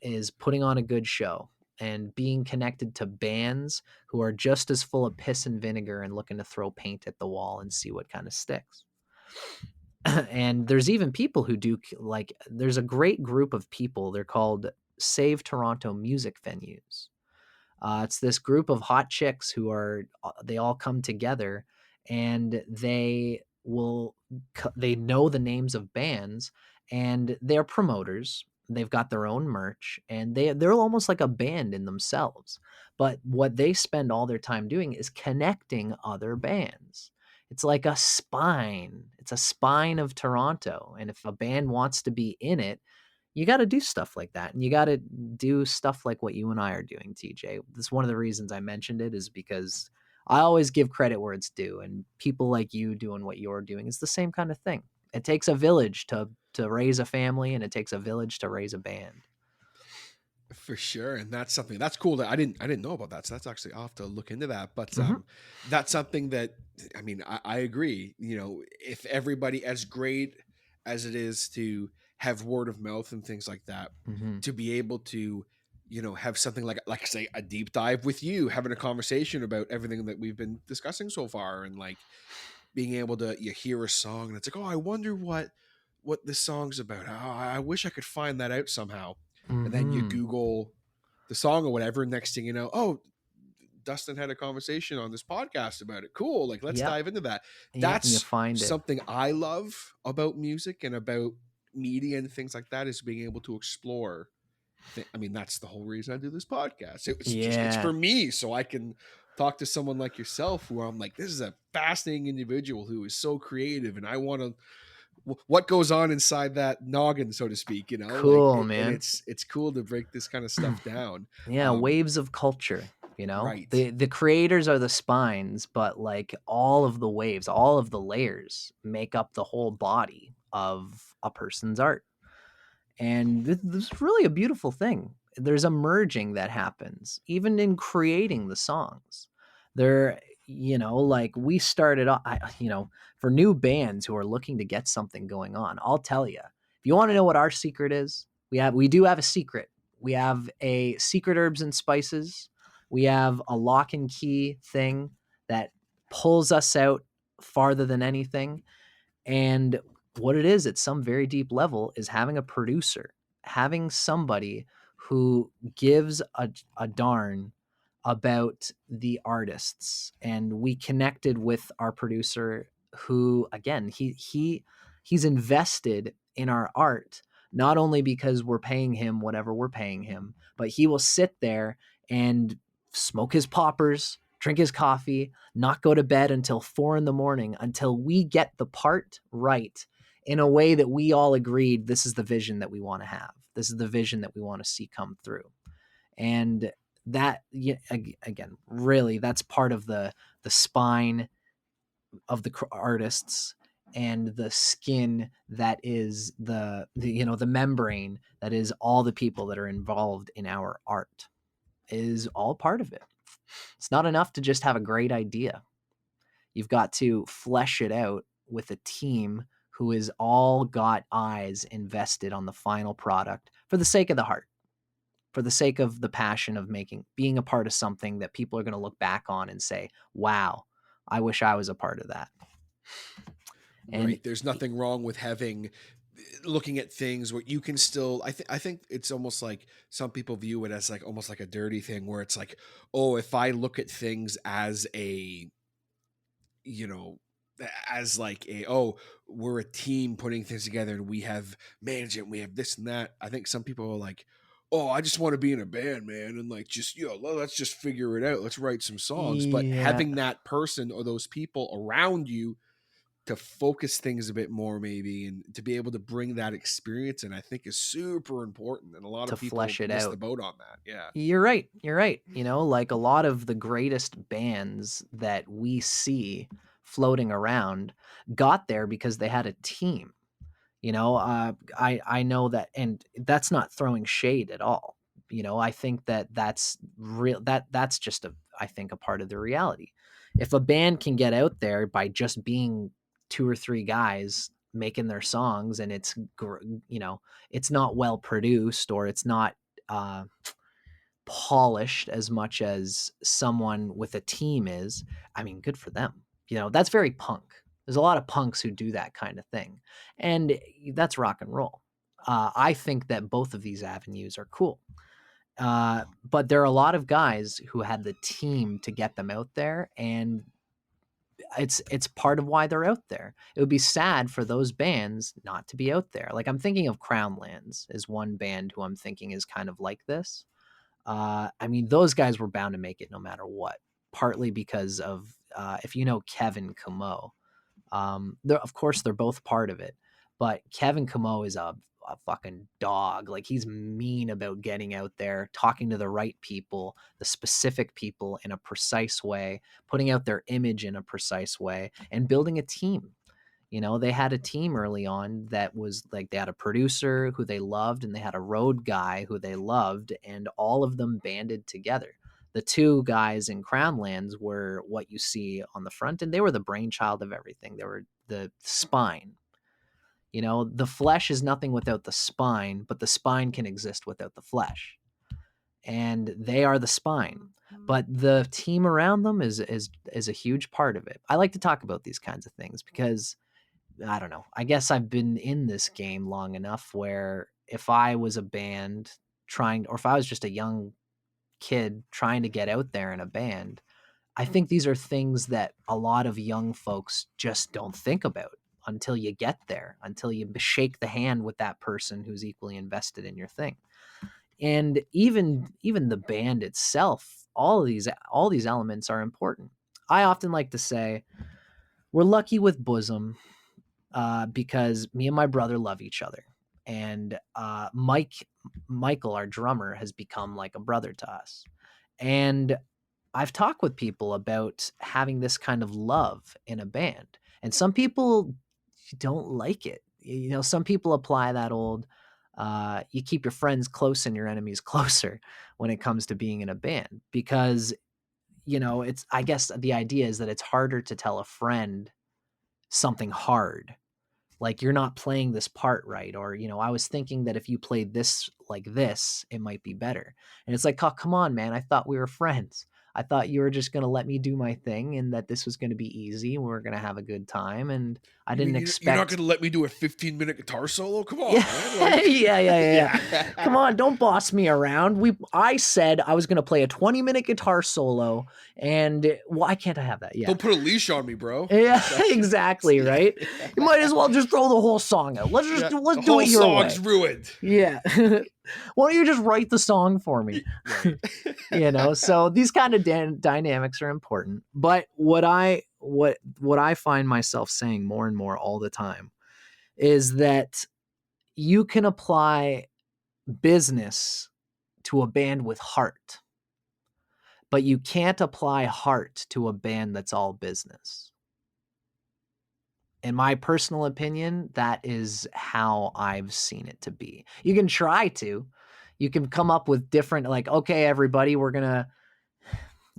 is putting on a good show and being connected to bands who are just as full of piss and vinegar and looking to throw paint at the wall and see what kind of sticks. And there's even people who do, like, there's a great group of people. They're called Save Toronto Music Venues. It's this group of hot chicks they all come together and they know the names of bands and they're promoters. They've got their own merch and they're almost like a band in themselves. But what they spend all their time doing is connecting other bands. It's like a spine. It's a spine of Toronto. And if a band wants to be in it, you got to do stuff like that. And you got to do stuff like what you and I are doing, TJ. That's one of the reasons I mentioned it, is because I always give credit where it's due. And people like you doing what you're doing is the same kind of thing. It takes a village to raise a family, and it takes a village to raise a band. For sure. And that's something that's cool that I didn't know about that. So that's actually, I'll have to look into that. But that's something that, I mean, I agree. You know, if everybody, as great as it is to have word of mouth and things like that, to be able to, you know, have something like say a deep dive with you, having a conversation about everything that we've been discussing so far, and like being able to, you hear a song and it's like, oh, I wonder what this song's about. Oh, I wish I could find that out somehow. And then you Google the song or whatever. Next thing you know, oh, Dustin had a conversation on this podcast about it. Cool. Like, let's dive into that. That's something I love about music and about media and things like that, is being able to explore. I mean, that's the whole reason I do this podcast. It's for me, so I can talk to someone like yourself, who I'm like, this is a fascinating individual who is so creative, and I want to what goes on inside that noggin, so to speak, you know, Cool, and man. it's cool to break this kind of stuff down. Yeah, waves of culture, you know? Right. The creators are the spines, but like all of the waves, all of the layers make up the whole body of a person's art. And this is really a beautiful thing. There's a merging that happens even in creating the songs. There, you know, like we started off, you know, for new bands who are looking to get something going on, I'll tell you, if you want to know what our secret is, we do have a secret. We have a secret herbs and spices. We have a lock and key thing that pulls us out farther than anything. And what it is at some very deep level is having a producer, having somebody who gives a darn about the artists. And we connected with our producer who, again, he's invested in our art, not only because we're paying him whatever we're paying him, but he will sit there and smoke his poppers, drink his coffee, not go to bed until 4 a.m. until we get the part right in a way that we all agreed this is the vision that we want to have. This is the vision that we want to see come through. And that, again, really, that's part of the spine of the artists and the skin that is the you know, the membrane that is all the people that are involved in our art is all part of it. It's not enough to just have a great idea. You've got to flesh it out with a team who is all got eyes invested on the final product for the sake of the heart, for the sake of the passion of being a part of something that people are going to look back on and say, wow, I wish I was a part of that. And right. There's nothing wrong with looking at things where you can still, I think it's almost like some people view it as like almost like a dirty thing where it's like, oh, if I look at things as a, you know, as like we're a team putting things together and we have management, we have this and that. I think some people are like, oh, I just want to be in a band, man. And like, just, let's just figure it out. Let's write some songs. But having that person or those people around you to focus things a bit more maybe and to be able to bring that experience in, I think is super important. And a lot of people flesh it miss out. the boat on that. Yeah. You're right. You know, like a lot of the greatest bands that we see floating around got there because they had a team. You know, I know that, and that's not throwing shade at all. You know, I think that's real. That's just I think a part of the reality. If a band can get out there by just being 2 or 3 guys making their songs, and it's, you know, it's not well produced or it's not polished as much as someone with a team is, I mean, good for them. You know, that's very punk. There's a lot of punks who do that kind of thing. And that's rock and roll. I think that both of these avenues are cool. But there are a lot of guys who had the team to get them out there, and it's part of why they're out there. It would be sad for those bands not to be out there. Like I'm thinking of Crownlands is one band who I'm thinking is kind of like this. I mean, those guys were bound to make it no matter what, partly because of, if you know Kevin Comeau, of course they're both part of it, but Kevin Comeau is a fucking dog. Like he's mean about getting out there, talking to the right people, the specific people in a precise way, putting out their image in a precise way, and building a team. You know, they had a team early on that was like, they had a producer who they loved and they had a road guy who they loved, and all of them banded together. The 2 guys in Crownlands were what you see on the front, and they were the brainchild of everything. They were the spine. You know, the flesh is nothing without the spine, but the spine can exist without the flesh. And they are the spine. But the team around them is a huge part of it. I like to talk about these kinds of things because, I don't know, I guess I've been in this game long enough where if I was a band or if I was just a young kid trying to get out there in a band, I think these are things that a lot of young folks just don't think about until you get there, until you shake the hand with that person who's equally invested in your thing. And even the band itself, all these elements are important. I often like to say we're lucky with BUSM. because me and my brother love each other. And Michael, our drummer, has become like a brother to us. And I've talked with people about having this kind of love in a band. And some people don't like it. You know, some people apply that old, you keep your friends close and your enemies closer when it comes to being in a band. Because, you know, I guess the idea is that it's harder to tell a friend something hard. Like, you're not playing this part right. Or, you know, I was thinking that if you played this like this, it might be better. And it's like, oh, come on, man. I thought we were friends. I thought you were just going to let me do my thing and that this was going to be easy. We were going to have a good time. And I didn't expect. You're not going to let me do a 15-minute guitar solo? Come on, Yeah. man. Like... yeah. Come on, don't boss me around. I said I was going to play a 20-minute guitar solo, and why can't I have that? Yeah. Don't put a leash on me, bro. Yeah, exactly, right? You might as well just throw the whole song out. Let's do it your way. The song's ruined. Yeah. Why don't you just write the song for me? Right. You know, so these kind of dynamics are important. But what I find myself saying more and more all the time is that you can apply business to a band with heart, but you can't apply heart to a band that's all business. In my personal opinion, that is how I've seen it to be. You can try to. You can come up with different, like, okay, everybody, we're going to,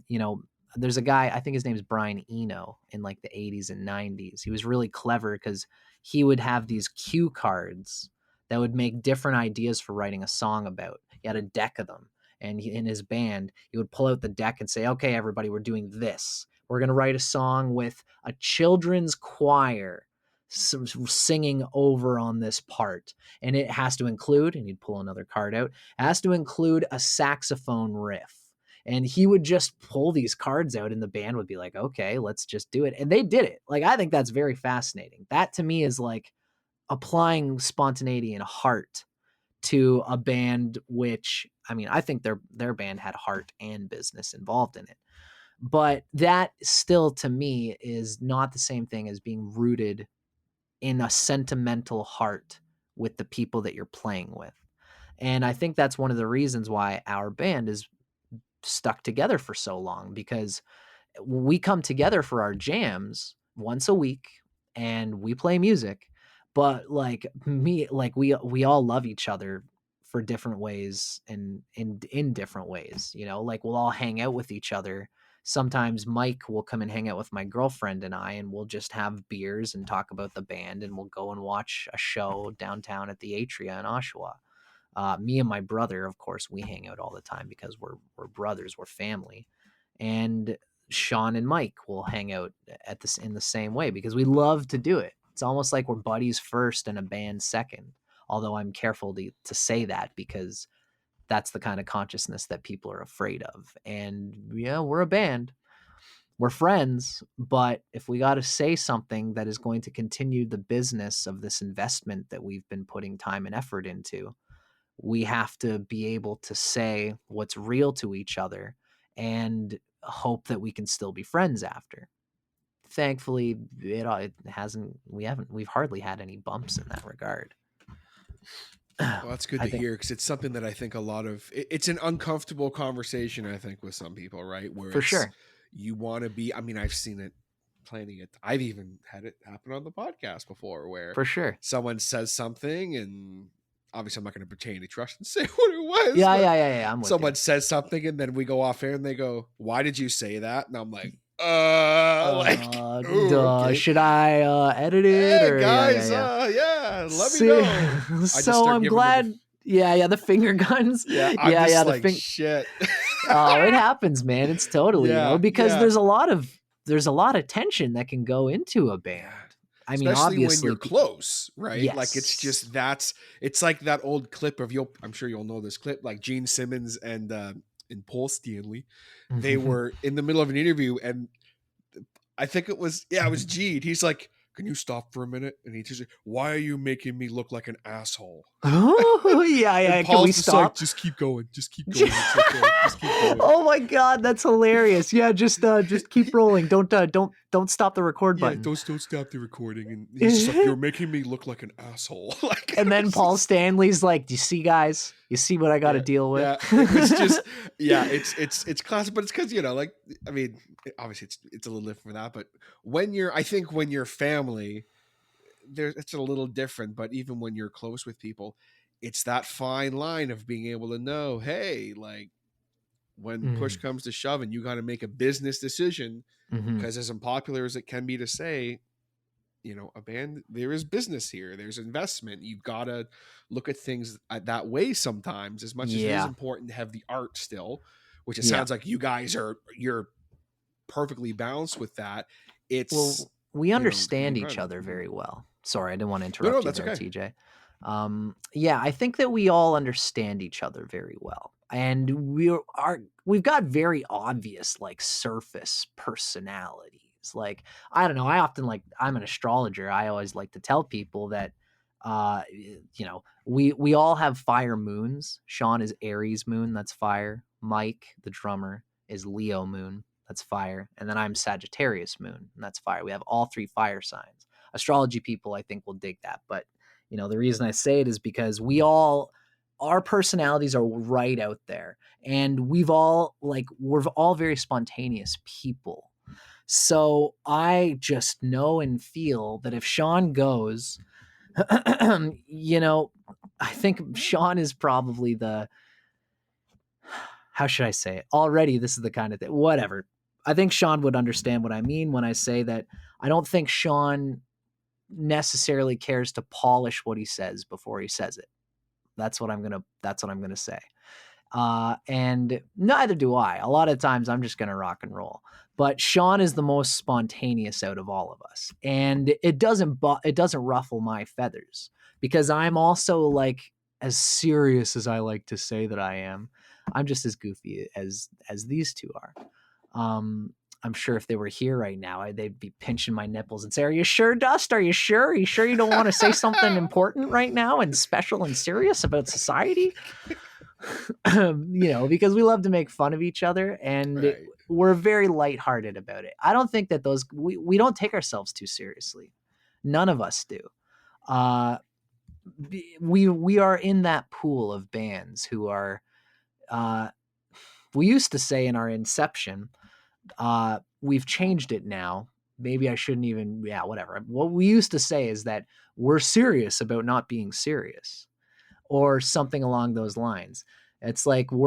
you know, there's a guy, I think his name is Brian Eno, in like the 80s and 90s. He was really clever because he would have these cue cards that would make different ideas for writing a song about. He had a deck of them. And in his band, he would pull out the deck and say, okay, everybody, we're doing this. We're going to write a song with a children's choir singing over on this part. And it has to include, and he'd pull another card out, it has to include a saxophone riff. And he would just pull these cards out and the band would be like, okay, let's just do it. And they did it. Like, I think that's very fascinating. That to me is like applying spontaneity and heart to a band, which, I mean, I think their band had heart and business involved in it. But that still, to me, is not the same thing as being rooted in a sentimental heart with the people that you're playing with. And I think that's one of the reasons why our band is stuck together for so long, because we come together for our jams once a week and we play music, but like we all love each other for different ways and in different ways, you know, like we'll all hang out with each other. Sometimes Mike will come and hang out with my girlfriend and I, and we'll just have beers and talk about the band, and we'll go and watch a show downtown at the Atria in Oshawa. Me and my brother, of course, we hang out all the time because we're brothers, we're family. And Sean and Mike will hang out in the same way because we love to do it. It's almost like we're buddies first and a band second. Although I'm careful to say that because that's the kind of consciousness that people are afraid of. And yeah, we're a band, we're friends, but if we got to say something that is going to continue the business of this investment that we've been putting time and effort into, we have to be able to say what's real to each other and hope that we can still be friends after. Thankfully, we've hardly had any bumps in that regard. Well, that's good to hear, because it's something that I think it's an uncomfortable conversation, I think, with some people, right? Where for sure you want to be, I mean, I've seen it, planning it. I've even had it happen on the podcast before where for sure someone says something, and obviously I'm not going to pretend any trust and say what it was. Yeah. I'm with someone you. says something and then we go off air and they go, why did you say that? And I'm like, okay. Should I edit it? Hey, or, guys, yeah. Let me know. So I'm glad. The finger guns. Shit. Oh, it happens, man. It's totally, because there's a lot of tension that can go into a band. I mean, especially obviously when you're close, right? Yes. Like it's like that old clip of I'm sure you'll know this clip, like Gene Simmons and Paul Stanley. They were in the middle of an interview, and I think it was Gene. He's like, can you stop for a minute? And he just, why are you making me look like an asshole? Oh yeah, yeah. And Can we Paul's just stop? like, just keep going. Just keep going. It's okay. Just keep going. Oh my God, that's hilarious. Yeah, just keep rolling. Don't stop the record button. Yeah, don't stop the recording. And he's just like, you're making me look like an asshole. Like, and then Paul Stanley's like, do you see, guys? You see what I got to deal with? Yeah, it's just, yeah, it's classic, but it's because, you know, like, I mean, obviously it's a little different for that, but when you're family, it's a little different. But even when you're close with people, it's that fine line of being able to know, hey, like, when push comes to shove and you got to make a business decision, because as unpopular as it can be to say, you know, a band, there is business here, there's investment, you've got to look at things that way sometimes, as much as it is important to have the art still, which it sounds like you guys you're perfectly balanced with that. It's, we understand each other very well. Sorry, I didn't want to interrupt you there, okay. TJ. Yeah, I think that we all understand each other very well. And we've got very obvious, like, surface personalities. Like, I don't know, I'm an astrologer. I always like to tell people that, you know, we all have fire moons. Sean is Aries moon, that's fire. Mike, the drummer, is Leo moon, that's fire. And then I'm Sagittarius moon, and that's fire. We have all 3 fire signs. Astrology people, I think, will dig that. But, you know, the reason I say it is because our personalities are right out there, and we're all very spontaneous people. So I just know and feel that if Sean goes, you know, I think Sean is probably how should I say it? Already, this is the kind of thing, whatever. I think Sean would understand what I mean when I say that I don't think Sean necessarily cares to polish what he says before he says it. That's what I'm gonna say. And neither do I. A lot of times I'm just gonna rock and roll. But Sean is the most spontaneous out of all of us, and it doesn't ruffle my feathers, because I'm also, like, as serious as I like to say that I am. I'm just as goofy as these two are. I'm sure if they were here right now, they'd be pinching my nipples and say, "Are you sure, Dust? Are you sure? Are you sure you don't want to say something important right now and special and serious about society?" You know, because we love to make fun of each other, and we're very lighthearted about it. I don't think that we don't take ourselves too seriously. None of us do. We are in that pool of bands who are, we used to say in our inception, we've changed it now. Maybe I shouldn't even, whatever. What we used to say is that we're serious about not being serious, or something along those lines. It's like we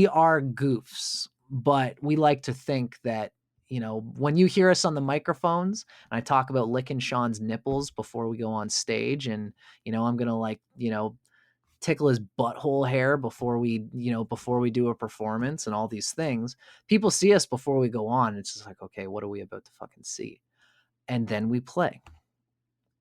are goofs, but we like to think that, you know, when you hear us on the microphones and I talk about licking Sean's nipples before we go on stage, and, you know, I'm going to, tickle his butthole hair before we do a performance and all these things. People see us before we go on. It's just like, okay, what are we about to fucking see? And then we play.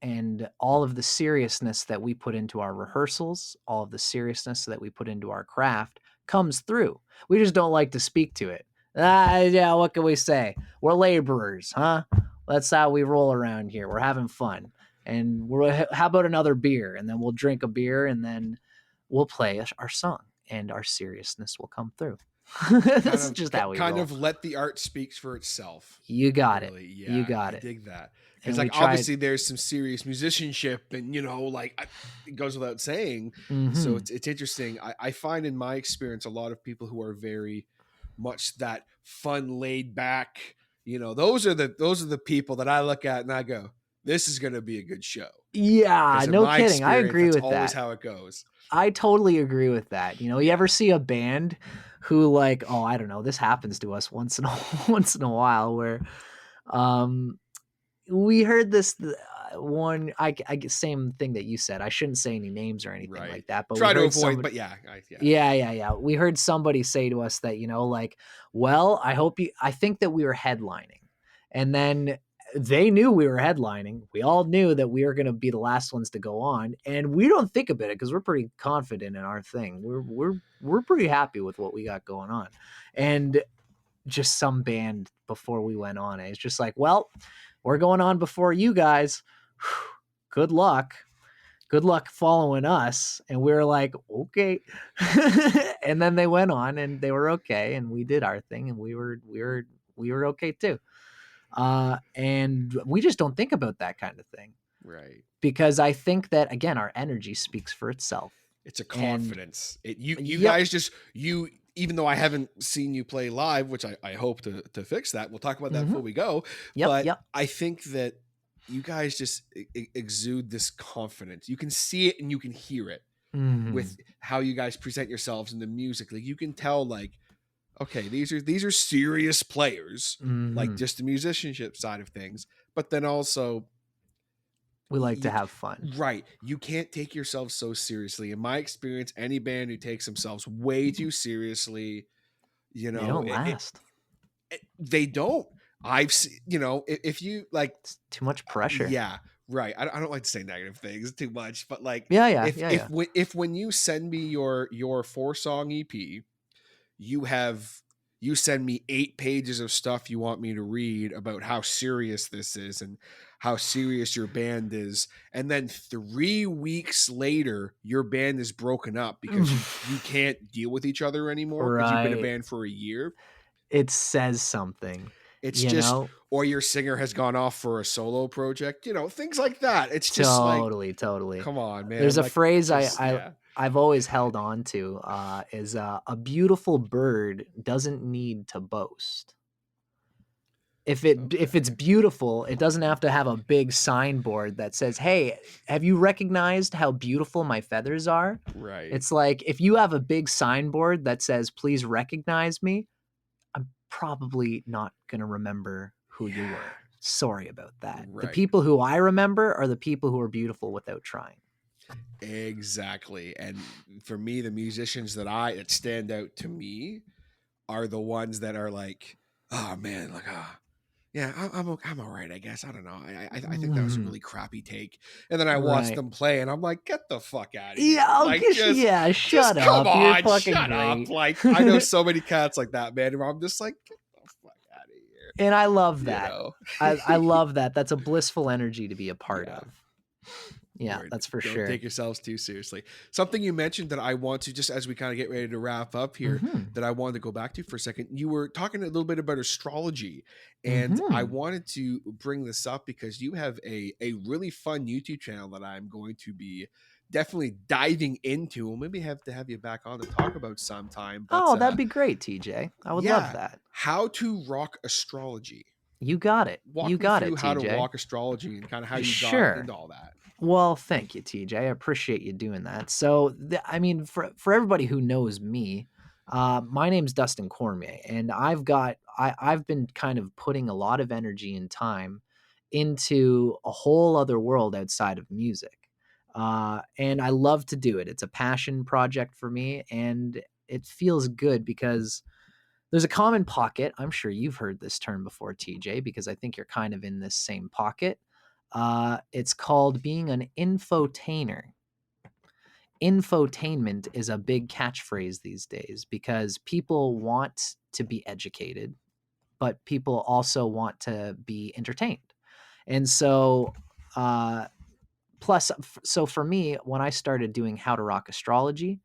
And all of the seriousness that we put into our rehearsals, all of the seriousness that we put into our craft comes through. We just don't like to speak to it. Yeah, what can we say? We're laborers, huh? That's how we roll around here. We're having fun. And how about another beer? And then we'll drink a beer, and then we'll play our song, and our seriousness will come through. That's just how we roll. Let the art speak for itself. You got it. Yeah, you got it. I dig that. Because, like, obviously there's some serious musicianship, and, you know, like, it goes without saying. So it's interesting. I find in my experience a lot of people who are very much that fun, laid back, you know, those are the people that I look at and I go, this is going to be a good show. Yeah, no kidding. I agree with that. That's always how it goes. I totally agree with that. You know, you ever see a band who, like, oh, I don't know, this happens to us once in a while, where we heard this one, I guess, same thing that you said. I shouldn't say any names or anything like that, but try to avoid. But yeah. We heard somebody say to us that, you know, like, well, I think that we were headlining, and then they knew we were headlining. We all knew that we were going to be the last ones to go on, and we don't think about it because we're pretty confident in our thing. We're pretty happy with what we got going on. And just some band before we went on, it's just like, well, we're going on before you guys. Good luck. Good luck following us. And we were like, okay. And then they went on and they were okay. And we did our thing and we were okay too. And we just don't think about that kind of thing. Right. Because I think that, again, our energy speaks for itself. It's a confidence. You Yep. guys just, even though I haven't seen you play live, which I hope to fix that. We'll talk about that before we go. But I think that you guys just exude this confidence. You can see it and you can hear it with how you guys present yourselves in the music. Like you can tell, like, okay, these are serious players, like just the musicianship side of things. But then also, we like to have fun. Right. You can't take yourself so seriously. In my experience, any band who takes themselves way too seriously, they don't last. They don't. I've seen, if you like, it's too much pressure. Yeah. Right. I don't like to say negative things too much, but like, if when you send me your 4-song EP, you send me 8 pages of stuff you want me to read about how serious this is and how serious your band is. And then 3 weeks later, your band is broken up because you can't deal with each other anymore because you've been a band for a year. It says something. It's just, or your singer has gone off for a solo project, things like that. It's just totally. Come on, man. There's a phrase I've always held on to is a beautiful bird doesn't need to boast. If it's beautiful, it doesn't have to have a big signboard that says, "Hey, have you recognized how beautiful my feathers are?" Right. It's like if you have a big signboard that says, "Please recognize me," I'm probably not going to remember who you were. Sorry about that. Right. The people who I remember are the people who are beautiful without trying. Exactly. And for me, the musicians that stand out to me are the ones that are like, oh man, like, yeah, I'm all right, I guess. I don't know. I think that was a really crappy take. And then I watch them play and I'm like, get the fuck out of here. Yeah, shut up. Come on, You're fucking shut great. up. Like, I know so many cats like that, man. And I'm just like, get the fuck out of here. And I love that. I love that. That's a blissful energy to be a part of. Yeah, that's for sure. Don't take yourselves too seriously. Something you mentioned that I want to, just as we kind of get ready to wrap up here, that I wanted to go back to for a second. You were talking a little bit about astrology, and I wanted to bring this up because you have a really fun YouTube channel that I'm going to be definitely diving into, and maybe have to have you back on to talk about sometime. But, that'd be great, TJ. I would love that. How to rock astrology. You got it. You got it, TJ. How to rock astrology and kind of how you got into all that. Well, thank you, TJ. I appreciate you doing that. So, for everybody who knows me, my name's Dustin Cormier, and I've been kind of putting a lot of energy and time into a whole other world outside of music. And I love to do it. It's a passion project for me, and it feels good because there's a common pocket. I'm sure you've heard this term before, TJ, because I think you're kind of in this same pocket. It's called being an infotainer. Infotainment is a big catchphrase these days because people want to be educated, but people also want to be entertained. And so, so for me, when I started doing How to Rock Astrology,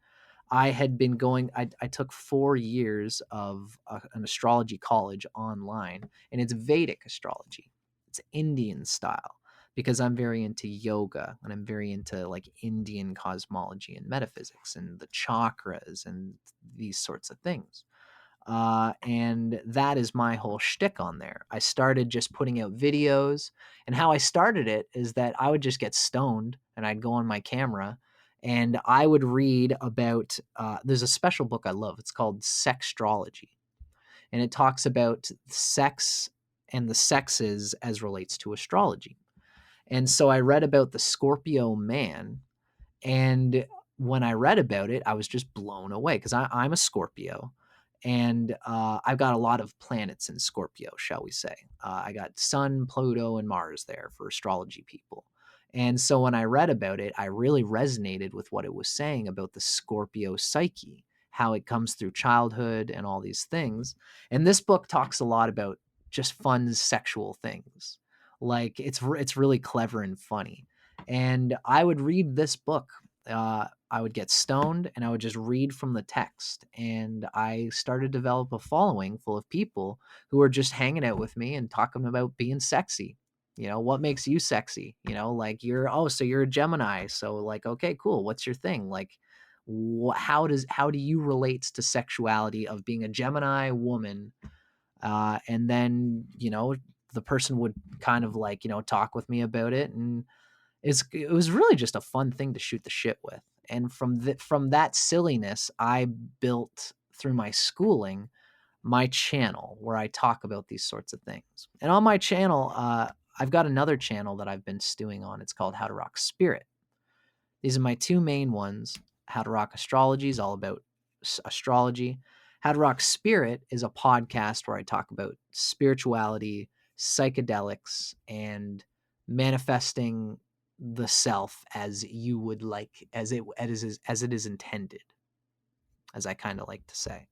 I had been I took 4 years of an astrology college online, and it's Vedic astrology. It's Indian style. Because I'm very into yoga and I'm very into like Indian cosmology and metaphysics and the chakras and these sorts of things. And that is my whole shtick on there. I started just putting out videos, and how I started it is that I would just get stoned and I'd go on my camera and I would read about, there's a special book I love. It's called Sextrology, and it talks about sex and the sexes as relates to astrology. And so I read about the Scorpio man, and when I read about it, I was just blown away because I'm a Scorpio, and I've got a lot of planets in Scorpio, shall we say. I got Sun, Pluto, and Mars there for astrology people. And so when I read about it, I really resonated with what it was saying about the Scorpio psyche, how it comes through childhood and all these things. And this book talks a lot about just fun sexual things. Like it's really clever and funny. And I would read this book. I would get stoned and I would just read from the text. And I started to develop a following full of people who were just hanging out with me and talking about being sexy. You know, what makes you sexy? You know, like so you're a Gemini. So like, okay, cool. What's your thing? Like, how do you relate to sexuality of being a Gemini woman? And then, the person would kind of like, talk with me about it. And it was really just a fun thing to shoot the shit with. And from that silliness, I built through my schooling my channel where I talk about these sorts of things. And on my channel, I've got another channel that I've been stewing on. It's called How to Rock Spirit. These are my two main ones. How to Rock Astrology is all about astrology. How to Rock Spirit is a podcast where I talk about spirituality, psychedelics, and manifesting the self as you would like, as it is intended, as I kind of like to say.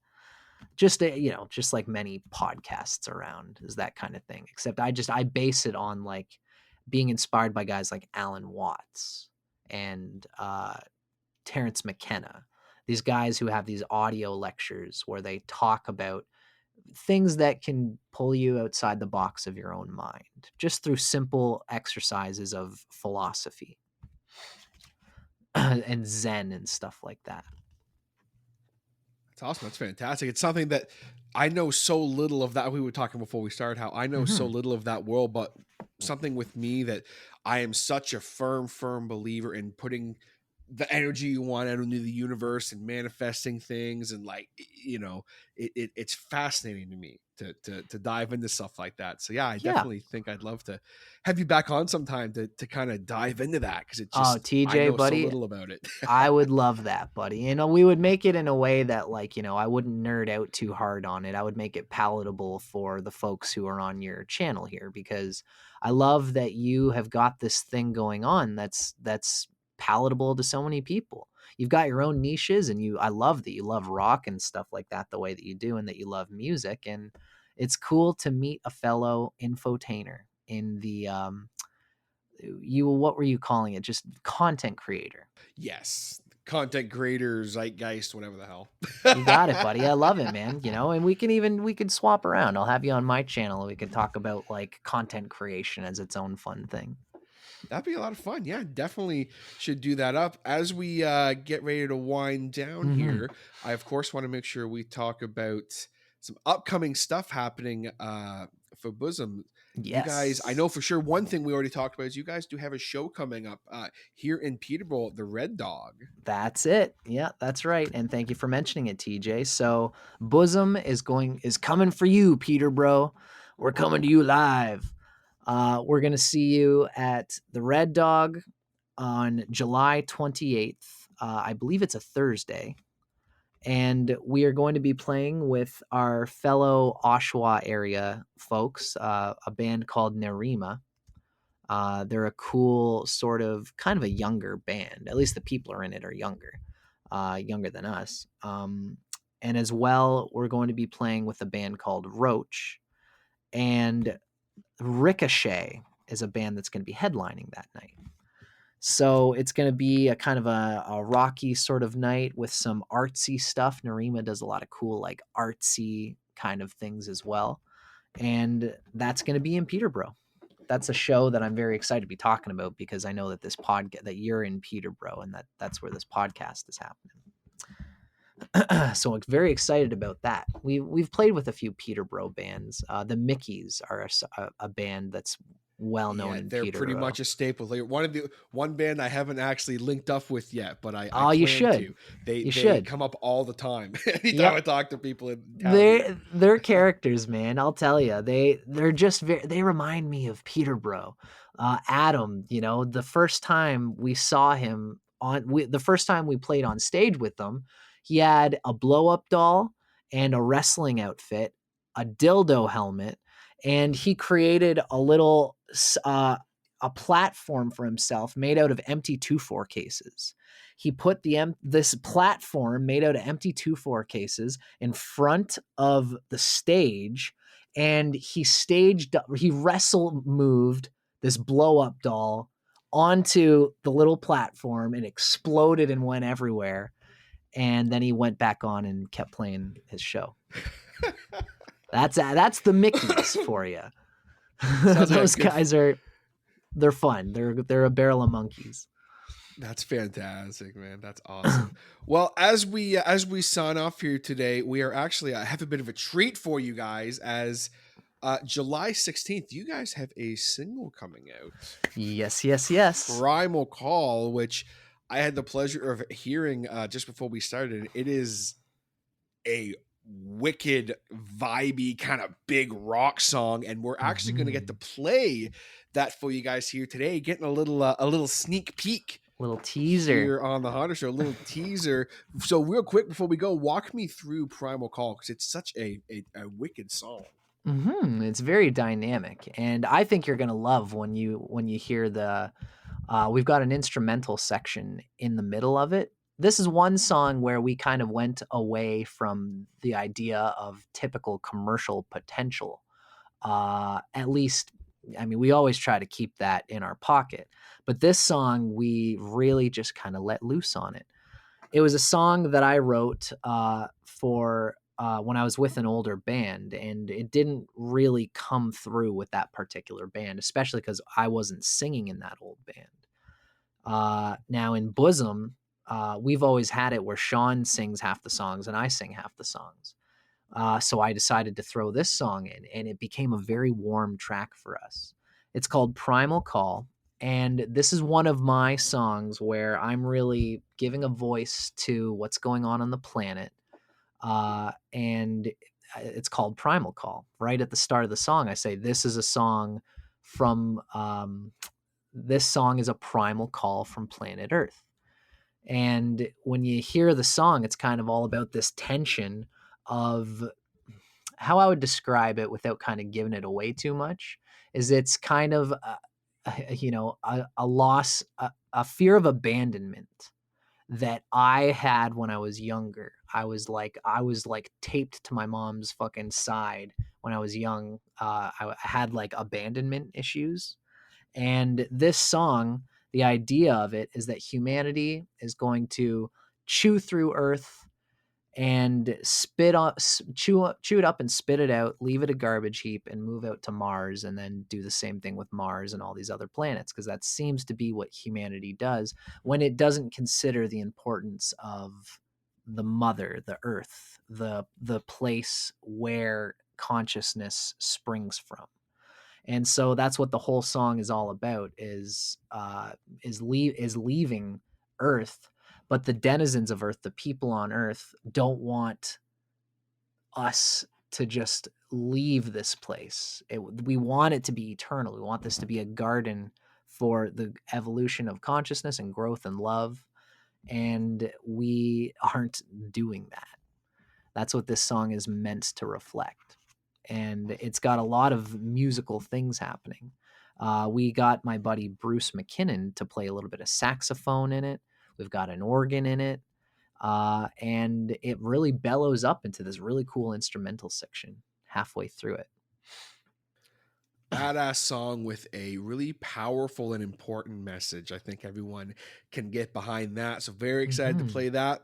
Just just like many podcasts around is that kind of thing. Except I base it on like being inspired by guys like Alan Watts and Terrence McKenna. These guys who have these audio lectures where they talk about things that can pull you outside the box of your own mind, just through simple exercises of philosophy and Zen and stuff like that. That's awesome. That's fantastic. It's something that I know so little of that. We were talking before we started how I know so little of that world, but something with me that I am such a firm believer in putting the energy you want out into the universe and manifesting things. And like, it's fascinating to me to dive into stuff like that. So yeah, I definitely think I'd love to have you back on sometime to kind of dive into that. Cause it just, TJ, I know buddy, so little about it. I would love that, buddy. We would make it in a way that like, I wouldn't nerd out too hard on it. I would make it palatable for the folks who are on your channel here, because I love that you have got this thing going on that's palatable to so many people. You've got your own niches, and I love that you love rock and stuff like that the way that you do, and that you love music. And it's cool to meet a fellow infotainer in the what were you calling it? Just content creator. Yes. Content creators, zeitgeist, whatever the hell. You got it, buddy. I love it, man. And we can swap around. I'll have you on my channel. We can talk about like content creation as its own fun thing. That'd be a lot of fun. Yeah, definitely should do that up. As we get ready to wind down here, I, of course, want to make sure we talk about some upcoming stuff happening for BUSM. Yes. You guys, I know for sure one thing we already talked about is you guys do have a show coming up here in Peterborough, the Red Dog. That's it. Yeah, that's right. And thank you for mentioning it, TJ. So BUSM is coming for you, Peterborough. We're coming to you live. We're going to see you at the Red Dog on July 28th. I believe it's a Thursday. And we are going to be playing with our fellow Oshawa area folks, a band called Nerima. They're a cool kind of a younger band. At least the people are in it are younger than us. And as well, we're going to be playing with a band called Roach. And Ricochet is a band that's going to be headlining that night. So it's going to be a kind of a rocky sort of night with some artsy stuff. Nerima does a lot of cool, like artsy kind of things as well. And that's going to be in Peterborough. That's a show that I'm very excited to be talking about, because I know that that you're in Peterborough, and that's where this podcast is happening. So I'm very excited about that. We've played with a few Peterborough bands. The Mickeys are a band that's well known in they're Peterborough. Pretty much a staple. Like one band I haven't actually linked up with yet, but I you plan should. To. They should come up all the time. Anytime I talk to people in town. They're characters, man. I'll tell you. They're just they remind me of Peterborough. Adam, the first time we saw him the first time we played on stage with them, he had a blow-up doll and a wrestling outfit, a dildo helmet, and he created a little a platform for himself made out of empty 2-4 cases. He put this platform made out of empty 2-4 cases in front of the stage, and he wrestle moved this blow up doll onto the little platform and exploded and went everywhere. And then he went back on and kept playing his show. That's the Mickeys for you. Those guys they're fun. They're a barrel of monkeys. That's fantastic, man. That's awesome. Well, as we sign off here today, we are actually, I have a bit of a treat for you guys as July 16th, you guys have a single coming out. Yes. Primal Call, which I had the pleasure of hearing just before we started. It is a wicked, vibey, kind of big rock song, and we're actually going to get to play that for you guys here today, getting a little sneak peek. Little teaser here on the Honda Show, a little teaser. So real quick before we go, walk me through Primal Call, because it's such a wicked song. It's very dynamic, and I think you're gonna love when you hear the. We've got an instrumental section in the middle of it. This is one song where we kind of went away from the idea of typical commercial potential. At least, I mean, we always try to keep that in our pocket. But this song, we really just kind of let loose on it. It was a song that I wrote for when I was with an older band, and it didn't really come through with that particular band, especially because I wasn't singing in that old band. Now in BUSM, we've always had it where Sean sings half the songs and I sing half the songs. So I decided to throw this song in, and it became a very warm track for us. It's called Primal Call. And this is one of my songs where I'm really giving a voice to what's going on the planet. And it's called Primal Call. Right at the start of the song, I say, this is a song from, this song is a primal call from planet Earth. And when you hear the song, it's kind of all about this tension of how I would describe it without kind of giving it away too much, is it's kind of a loss, a fear of abandonment that I had when I was younger. I was like taped to my mom's fucking side when I was young. I had like abandonment issues. And this song, the idea of it is that humanity is going to chew through Earth and chew it up and spit it out, leave it a garbage heap, and move out to Mars, and then do the same thing with Mars and all these other planets, because that seems to be what humanity does when it doesn't consider the importance of the mother, the Earth, the place where consciousness springs from. And so that's what the whole song is all about, is leaving Earth. But the denizens of Earth, the people on Earth, don't want us to just leave this place. We want it to be eternal. We want this to be a garden for the evolution of consciousness and growth and love. And we aren't doing that. That's what this song is meant to reflect. And it's got a lot of musical things happening. We got my buddy Bruce McKinnon to play a little bit of saxophone in it. We've got an organ in it, and it really bellows up into this really cool instrumental section halfway through it. Badass song with a really powerful and important message. I think everyone can get behind that. So very excited to play that.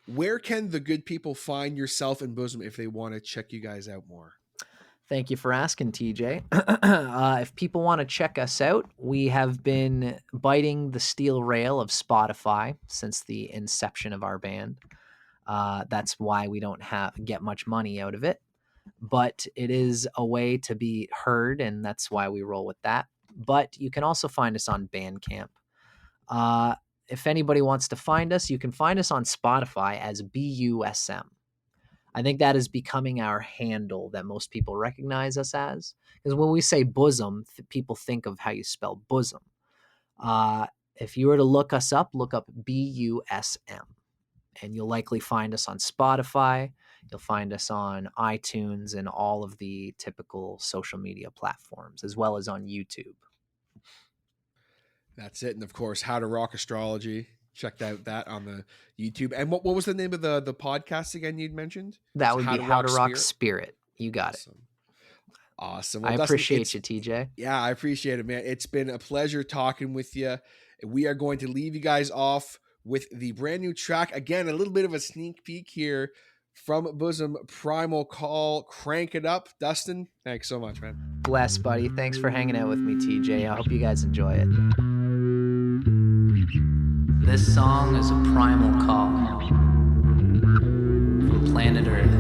Where can the good people find yourself and BUSM if they want to check you guys out more? Thank you for asking, TJ. If people want to check us out, we have been biting the steel rail of Spotify since the inception of our band. That's why we don't get much money out of it, but it is a way to be heard, and that's why we roll with that. But you can also find us on Bandcamp. If anybody wants to find us, you can find us on Spotify as BUSM. I think that is becoming our handle that most people recognize us as. Because when we say BUSM, people think of how you spell bosom. If you were to look us up, look up BUSM. And you'll likely find us on Spotify. You'll find us on iTunes and all of the typical social media platforms, as well as on YouTube. That's it. And of course, How to Rock Astrology. Checked out that on the YouTube. And what was the name of the podcast again you'd mentioned? That would be How to Rock Spirit. You got awesome. Awesome. I Well, Dustin, appreciate you, TJ. yeah, I appreciate it, man. It's been a pleasure talking with you. We are going to leave you guys off with the brand new track. Again, a little bit of a sneak peek here from BUSM, Primal Call. Crank it up. Dustin, thanks so much, man. Bless, buddy. Thanks for hanging out with me, TJ. I hope you guys enjoy it. This song is a primal call from planet Earth.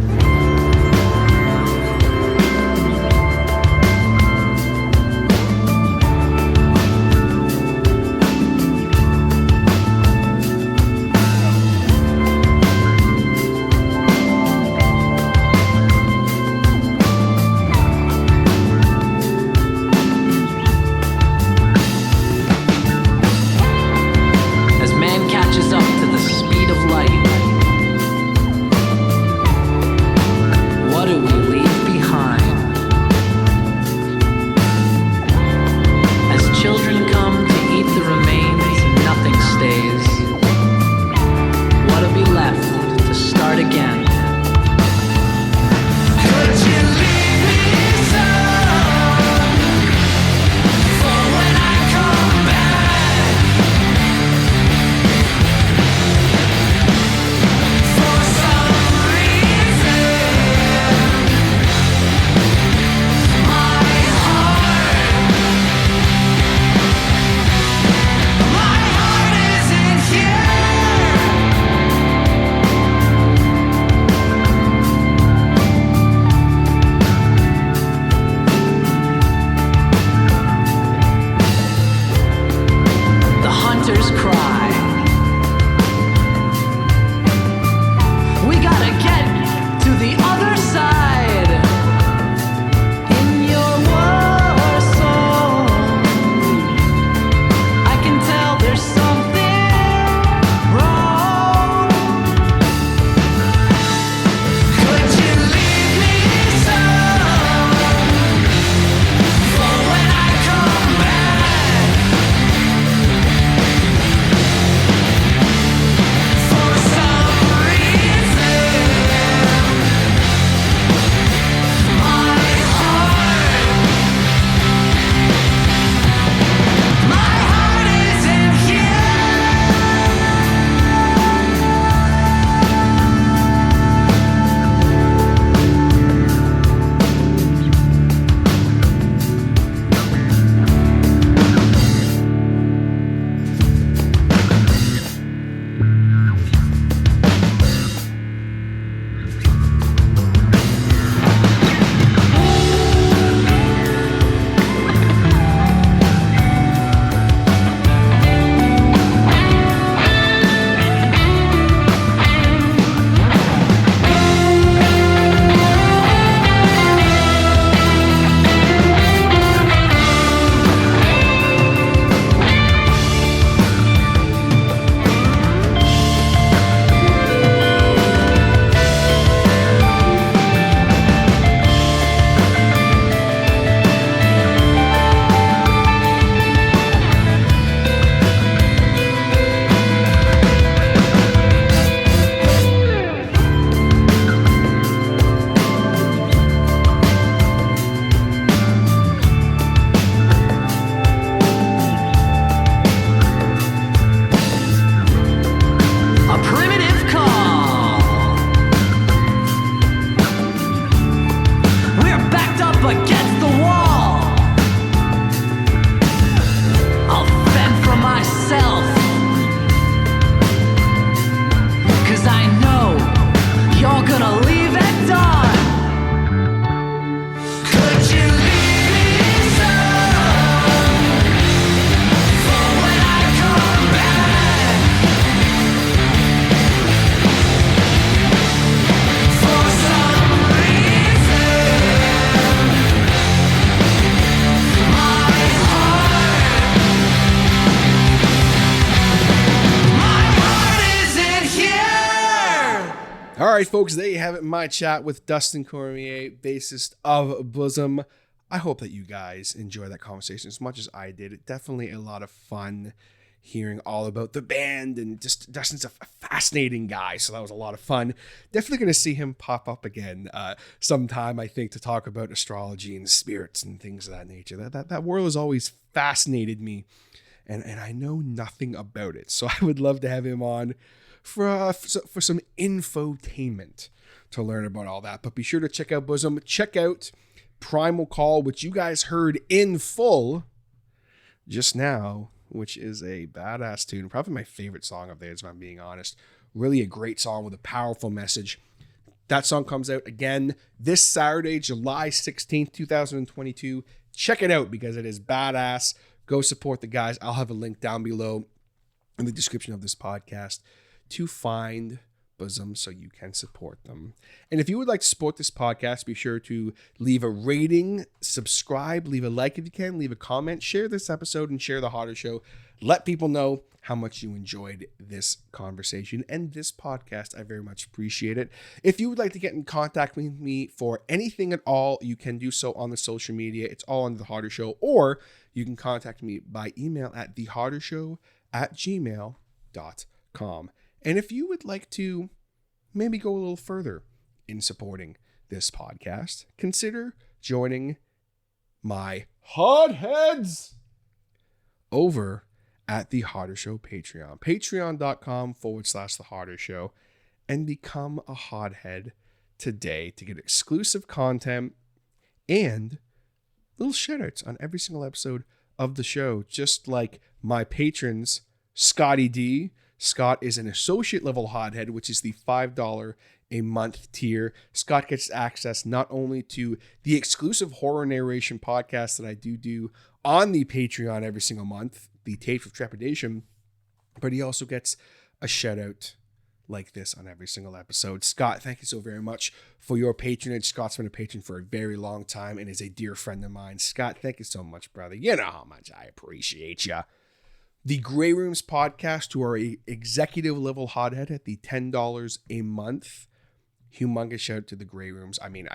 All right, folks, there you have it. My chat with Dustin Cormier, bassist of BUSM. I hope that you guys enjoy that conversation as much as I did. Definitely a lot of fun hearing all about the band, and just Dustin's a fascinating guy, so that was a lot of fun. Definitely going to see him pop up again sometime, I think, to talk about astrology and spirits and things of that nature. That world has always fascinated me, and I know nothing about it, so I would love to have him on for some infotainment to learn about all that. But be sure to check out BUSM, check out Primal Call, which you guys heard in full just now, which is a badass tune. Probably my favorite song of theirs, if I'm being honest. Really a great song with a powerful message. That song comes out again this Saturday, July 16th, 2022. Check it out because it is badass. Go support the guys. I'll have a link down below in the description of this podcast to find BUSM so you can support them. And if you would like to support this podcast, be sure to leave a rating, subscribe, leave a like if you can, leave a comment, share this episode, and share the Harder Show. Let people know how much you enjoyed this conversation and this podcast. I very much appreciate it. If you would like to get in contact with me for anything at all, you can do so on the social media. It's all under The Harder Show, or you can contact me by email at thehardershow@gmail.com. And if you would like to maybe go a little further in supporting this podcast, consider joining my hotheads over at The Harder Show Patreon. Patreon.com/The Harder Show, and become a hothead today to get exclusive content and little shoutouts on every single episode of the show, just like my patrons, Scotty D. Scott is an associate level hothead, which is the $5 a month tier. Scott gets access not only to the exclusive horror narration podcast that I do on the Patreon every single month, the Tapes with Trepidation, but he also gets a shout out like this on every single episode. Scott, thank you so very much for your patronage. Scott's been a patron for a very long time and is a dear friend of mine. Scott, thank you so much, brother. You know how much I appreciate you. The Grey Rooms podcast, who are a executive level hothead at the $10 a month. Humongous shout out to the Grey Rooms. I mean,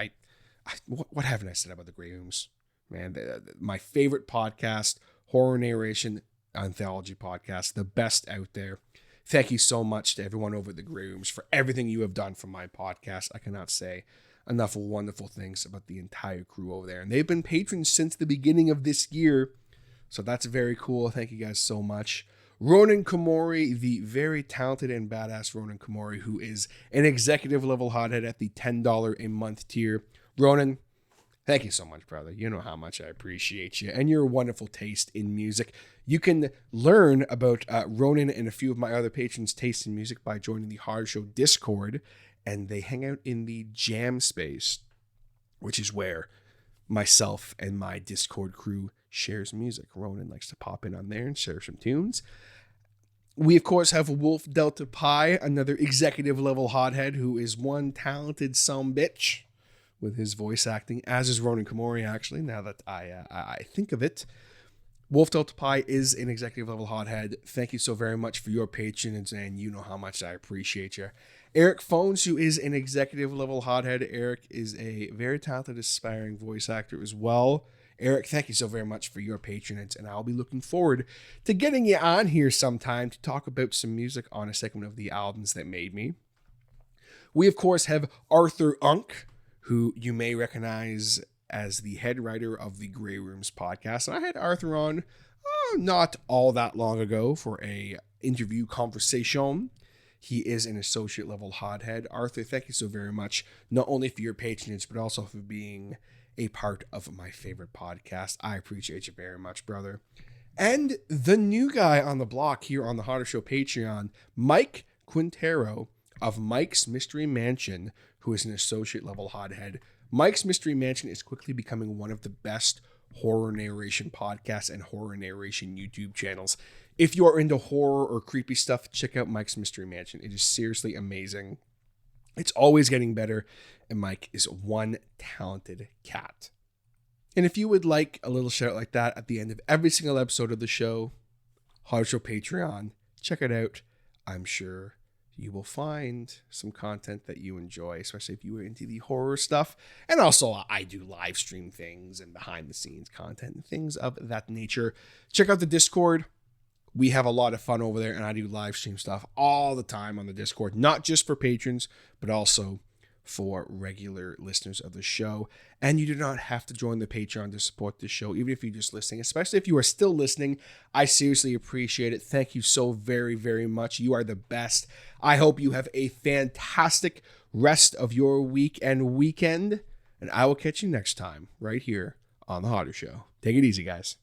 what haven't I said about the Grey Rooms? Man, my favorite podcast, horror narration, anthology podcast, the best out there. Thank you so much to everyone over at the Grey Rooms for everything you have done for my podcast. I cannot say enough wonderful things about the entire crew over there. And they've been patrons since the beginning of this year. So that's very cool. Thank you guys so much. Ronan Komori, the very talented and badass Ronan Komori, who is an executive level hothead at the $10 a month tier. Ronan, thank you so much, brother. You know how much I appreciate you and your wonderful taste in music. You can learn about Ronan and a few of my other patrons' taste in music by joining the Hard Show Discord, and they hang out in the Jam Space, which is where myself and my Discord crew shares music. Ronan likes to pop in on there and share some tunes. We, of course, have Wolf Delta Pi, another executive level hothead who is one talented sumbitch with his voice acting, as is Ronan Komori, actually, now that I think of it. Wolf Delta Pi is an executive level hothead. Thank you so very much for your patronage, and you know how much I appreciate you. Eric Phones, who is an executive level hothead. Eric is a very talented, aspiring voice actor as well. Eric, thank you so very much for your patronage, and I'll be looking forward to getting you on here sometime to talk about some music on a segment of the albums that made me. We, of course, have Arthur Unk, who you may recognize as the head writer of the Grey Rooms podcast. And I had Arthur on not all that long ago for a interview conversation. He is an associate level hothead. Arthur, thank you so very much, not only for your patronage, but also for being a part of my favorite podcast. I appreciate you very much, brother. And the new guy on the block here on the Harder Show Patreon, Mike Quintero of Mike's Mystery Mansion, who is an associate level hothead. Mike's Mystery Mansion is quickly becoming one of the best horror narration podcasts and horror narration YouTube channels. If you are into horror or creepy stuff, check out Mike's Mystery Mansion. It is seriously amazing. It's always getting better, and Mike is one talented cat. And if you would like a little shout like that at the end of every single episode of the show, Hard Show Patreon, check it out. I'm sure you will find some content that you enjoy, especially if you are into the horror stuff. And also, I do live stream things and behind the scenes content and things of that nature. Check out the Discord. We have a lot of fun over there, and I do live stream stuff all the time on the Discord, not just for patrons, but also for regular listeners of the show. And you do not have to join the Patreon to support this show, even if you're just listening, especially if you are still listening. I seriously appreciate it. Thank you so very, very much. You are the best. I hope you have a fantastic rest of your week and weekend, and I will catch you next time right here on The Harder Show. Take it easy, guys.